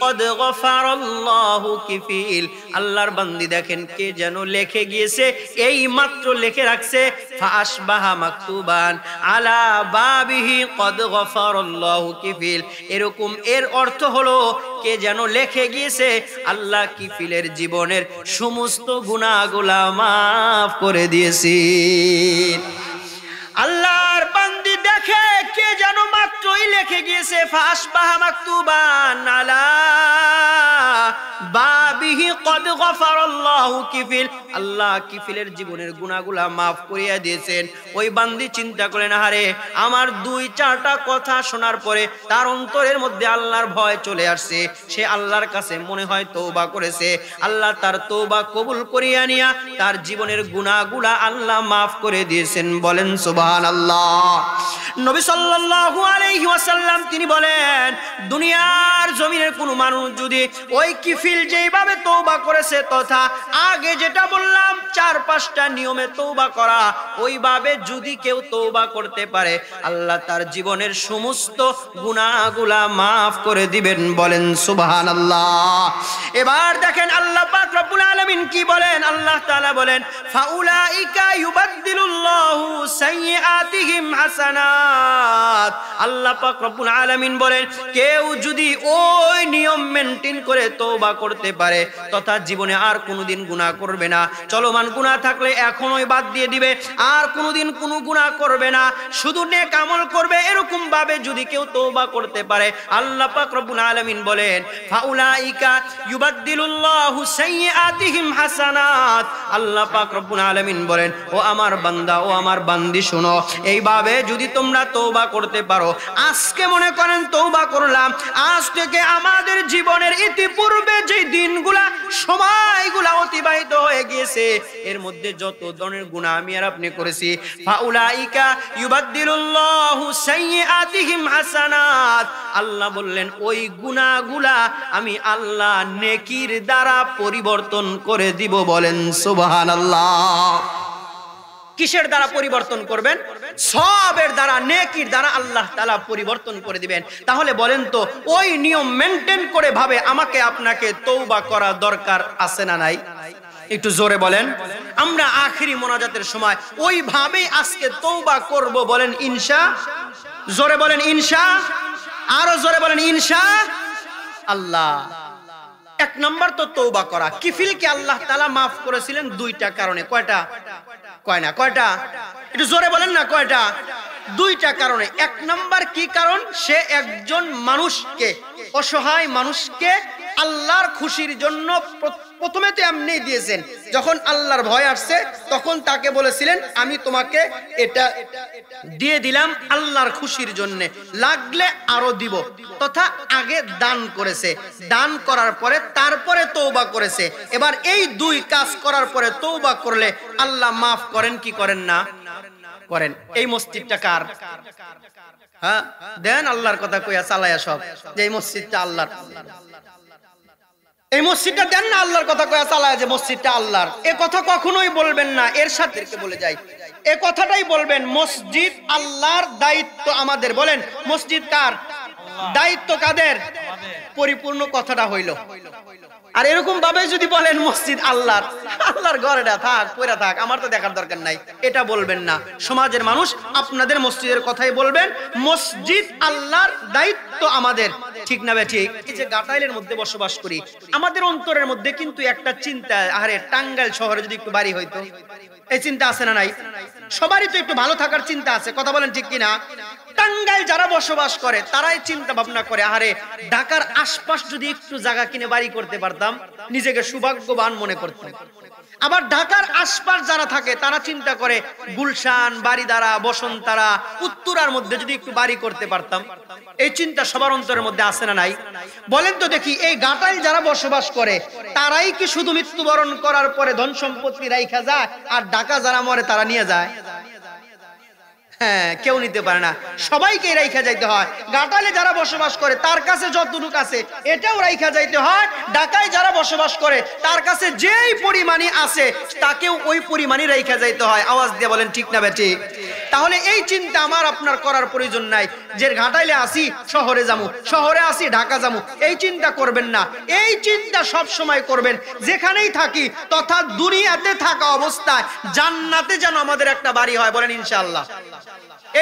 কদ গফারাল্লাহু কিফিল। আল্লাহর বান্দি দেখেন কে যেন লেখে গিয়েছে, এই মাত্র লেখে রাখছে, ফাসবাহা মাকতুবান আলা বাবিহি কদ গফারাল্লাহু কিফিল। এরকম এর অর্থ হলো কে যেন লেখে গিয়েছে, আল্লাহ কিফিলের জীবনের সমস্ত গুনাহগুলো মাফ করে দিয়েছেন। আল্লাহর বান্দি দেখে কে যেন মাত্রই লেখে গিয়েছে, ফাসবাহা মাকতুবান আলা বাবিহি কদ গফারাল্লাহু কিফিল। আল্লাহ কিফিলের জীবনের গুনাহগুলো মাফ করিয়া দিয়েছেন। ওই বান্দি চিন্তা করেন, আরে আমার 2-4টা কথা শোনার পরে তার অন্তরের মধ্যে আল্লাহর ভয় চলে আসছে। সে আল্লাহর কাছে মনে হয় তওবা করেছে, আল্লাহ তার তওবা কবুল করিয়া নিয়া তার জীবনের গুনাহগুলো আল্লাহ মাফ করে দিয়েছেন। বলেন সুবহানাল্লাহ। নবী সাল্লাল্লাহু আলাইহি আলাইহি ওয়াসাল্লাম তিনি বলেন, দুনিয়ার জমিনের কোনো মানুষ যদি ওই কিফিল যেইভাবে তওবা করেছে তথা আগে যেটা বললাম 4-5টা নিয়মে তওবা করা, ওইভাবে যদি কেউ তওবা করতে পারে আল্লাহ তার জীবনের সমস্ত গুনাহগুলা মাফ করে দিবেন। বলেন সুবহানাল্লাহ। এবার দেখেন আল্লাহ পাক রব্বুল আলামিন কি বলেন। আল্লাহ তাআলা বলেন, ফাউলাইকা ইউবাদদিলুল্লাহু সাইয়্যাতিহিম হাসানাত। আল্লাহ পাক রব্বুল আলামিন বলেন, কেউ যদি ওই নিয়ম মেইনটেইন করে তওবা করতে পারে তথা জীবনে আর কোনোদিন গুনাহ করবে না, চলমান গুনাহ থাকলে এখনই বাদ দিয়ে দিবে, আর কোনোদিন কোনো গুনাহ করবে না, শুধু নেক আমল করবে, এরকম ভাবে যদি কেউ তওবা করতে পারে আল্লাহ পাক রব্বুল আলামিন বলেন, ফাউলাইকা ইউবাদদিলুল্লাহু সাইয়্যাতিহিম হাসানাত। আল্লাহ পাক রব্বুল আলামিন বলেন, ও আমার বান্দা, ও আমার বান্দি শোনো, এইভাবে যদি তোমরা তওবা করতে পারো, আজকে মনে করেন তওবা করলাম, আজ থেকে আমাদের জীবনের ইতিপূর্বে যে দিনগুলা সময়গুলা অতিবাহিত হয়ে গিয়েছে এর মধ্যে যত ধরনের গুনাহ আমি আর আপনি করেছি, ফাউলাইকা ইউবাদদিলুল্লাহু সাইয়্যাতিহিম হাসানাত। আল্লাহ বললেন ওই গুনাহগুলা আমি আল্লাহ নেকির দ্বারা পরিবর্তন করে দিব। বলেন সুবহানাল্লাহ। কিসের দ্বারা পরিবর্তন করবেন? সওয়াবের দ্বারা, নেকির দ্বারা আল্লাহ তাআলা পরিবর্তন করে দিবেন। তাহলে বলেন তো ওই নিয়ম মেইনটেইন করে ভাবে আমাকে আপনাকে তওবা করা দরকার আছে না নাই? একটু জোরে বলেন। আমরা আখিরি মোনাজাতের সময় ওইভাবেই আজকে তওবা করব। বলেন ইনশা। জোরে বলেন ইনশা। আরো জোরে বলেন ইনশা আল্লাহ। এক নাম্বার তো তওবা করা। কিফিলকে আল্লাহ তাআলা মাফ করেছিলেন 2টা কারণে। কয়টা? কয় না, কয়টা? একটু জোরে বলেন না, কয়টা? 2টা কারণে। এক নাম্বার কি কারণ? সে একজন মানুষকে, অসহায় মানুষকে আল্লাহর খুশির জন্য প্রথমে তো এমনি দিয়েছেন, যখন আল্লাহর ভয় আসছে তখন তাকে বলেছিলেন আমি তোমাকে এটা দিয়ে দিলাম আল্লাহর খুশির জন্য, লাগলে আরো দিব, তথা আগে দান করেছে, দান করার পরে তারপরে তওবা করেছে। এবার এই 2 কাজ করার পরে তওবা করলে আল্লাহ মাফ করেন কি করেন না? করেন। এই মসজিদটা কার? হ্যাঁ দেন, আল্লাহর কথা কইয়া চালায়া সব, যে এই মসজিদটা আল্লাহর, এই মসজিদটা দেন না, আল্লাহর কথা কয়া চালায় যে মসজিদটা আল্লাহর। এ কথা কখনোই বলবেন না। এর সাথে বলে যাই, এ কথাটাই বলবেন, মসজিদ আল্লাহর, দায়িত্ব আমাদের। বলেন মসজিদ কার? দায়িত্ব কাদের? পরিপূর্ণ কথাটা হইল। আর এরকম ভাবে যদি বলেন মসজিদ আল্লাহর, আল্লাহর ঘরেটা থাক পয়রা থাক, আমার তো দেখার দরকার নাই, এটা বলবেন না। সমাজের মানুষ আপনাদের মসজিদের কথাই বলবেন, মসজিদ আল্লাহর, দায়িত্ব আমাদের। ঠিক না বে ঠিক? এই যে গাটাইলের মধ্যে বসবাস করি, আমাদের অন্তরের মধ্যে কিন্তু একটা চিন্তা, আরে টাঙ্গাইল শহরে যদি একটু বাড়ি হইতো, এই চিন্তা আছে না নাই? সবারই তো একটু ভালো থাকার চিন্তা আছে, কথা বলেন ঠিক কিনা? টাঙ্গাইল যারা বসবাস করে তারাই চিন্তা ভাবনা করে, আরে ঢাকার আশপাশ যদি একটু জায়গা কিনে বাড়ি করতে পারতাম, নিজেকে সৌভাগ্যবান মনে করতাম। আবার ঢাকার আশপাশ যারা থাকে তারা চিন্তা করে গুলশান, বাড়িধারা, বসন্তারা, উত্তরার মধ্যে যদি একটু বাড়ি করতে পারতাম। এই চিন্তা সবার অন্তরের মধ্যে আছে না নাই? বলেন তো দেখি, এই গাটাইল যারা বসবাস করে তারাই কি শুধু মৃত্যুবরণ করার পরে ধন সম্পত্তি রাইখা যায়, আর ঢাকা যারা মরে তারা নিয়ে যায়? হ্যাঁ, কেউ নিতে পারে না, সবাইকে রাইখা যাইতে হয়। গাটালে যারা বসবাস করে তার কাছে যতটুকু আছে এটাও রাইখা যাইতে হয়। ঢাকায় যারা বসবাস করে তার কাছে যেই পরিমাণই আছে তাকেও ওই পরিমাণই রাইখা যাইতে হয়। আওয়াজ দিয়ে বলেন ঠিক না বেঠিক? তাহলে এই চিন্তা আমার আপনার করার প্রয়োজন নাই যে ঘাটাইলে আসি শহরে যাবো, শহরে আসি ঢাকা যাবো, এই চিন্তা করবেন না। এই চিন্তা সব সময় করবেন যেখানেই থাকি, তথা দুনিয়াতে থাকা অবস্থায় জান্নাতে যেন আমাদের একটা বাড়ি হয়। বলেন ইনশাআল্লাহ।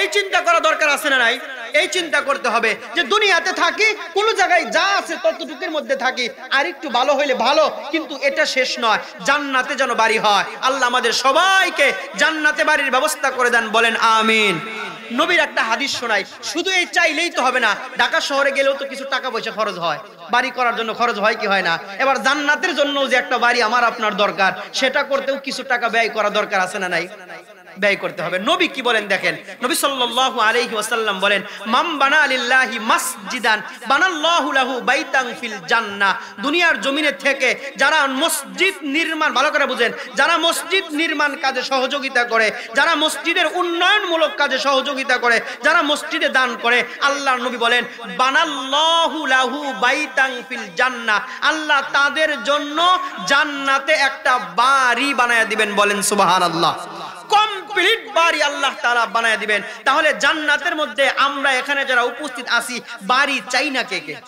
এই চিন্তা করা দরকার আছে না নাই? এই চিন্তা করতে হবে যে দুনিয়াতে থাকি, কোন জায়গায় যা আছে ততটুকুর মধ্যে থাকি, আর একটু ভালো হইলে ভালো, কিন্তু এটা শেষ নয়, জান্নাতে যেন বাড়ি হয়। আল্লাহ আমাদের সবাইকে জান্নাতে বাড়ির ব্যবস্থা করে দেন। বলেন আমিন। নবীর একটা হাদিস শোনাই, শুধু এই চাইলেই তো হবে না, ঢাকা শহরে গেলেও তো কিছু টাকা পয়সা খরচ হয়, বাড়ি করার জন্য খরচ হয় কি হয় না? এবার জান্নাতের জন্য যে একটা বাড়ি আমার আপনার দরকার, সেটা করতেও কিছু টাকা ব্যয় করা দরকার আছে না নাই? ব্যয় করতে হবে। নবী কি বলেন দেখেন, নবী সাল্লাল্লাহু আলাইহি ওয়াসাল্লাম বলেন, মান বানা লিল্লাহি মাসজিদান বানাল্লাহু লাহু বাইতান ফিল জান্নাহ। দুনিয়ার জমিনে থেকে যারা মসজিদ নির্মাণ, ভালো করে বুঝেন, যারা মসজিদ নির্মাণ কাজে সহযোগিতা করে, যারা মসজিদের উন্নয়নমূলক কাজে সহযোগিতা করে, যারা মসজিদে দান করে, আল্লাহর নবী বলেন বানাল্লাহু লাহু বাইতান ফিল জান্নাহ, আল্লাহ তাদের জন্য জান্নাতে একটা বাড়ি বানায়া দিবেন। বলেন সুবহানাল্লাহ। কমপ্লিট বাড়ি আল্লাহ তাআলা বানায়া দিবেন। তাহলে জান্নাতের মধ্যে আমরা এখানে যারা উপস্থিত আছি, বাড়ি চাই না কে কে?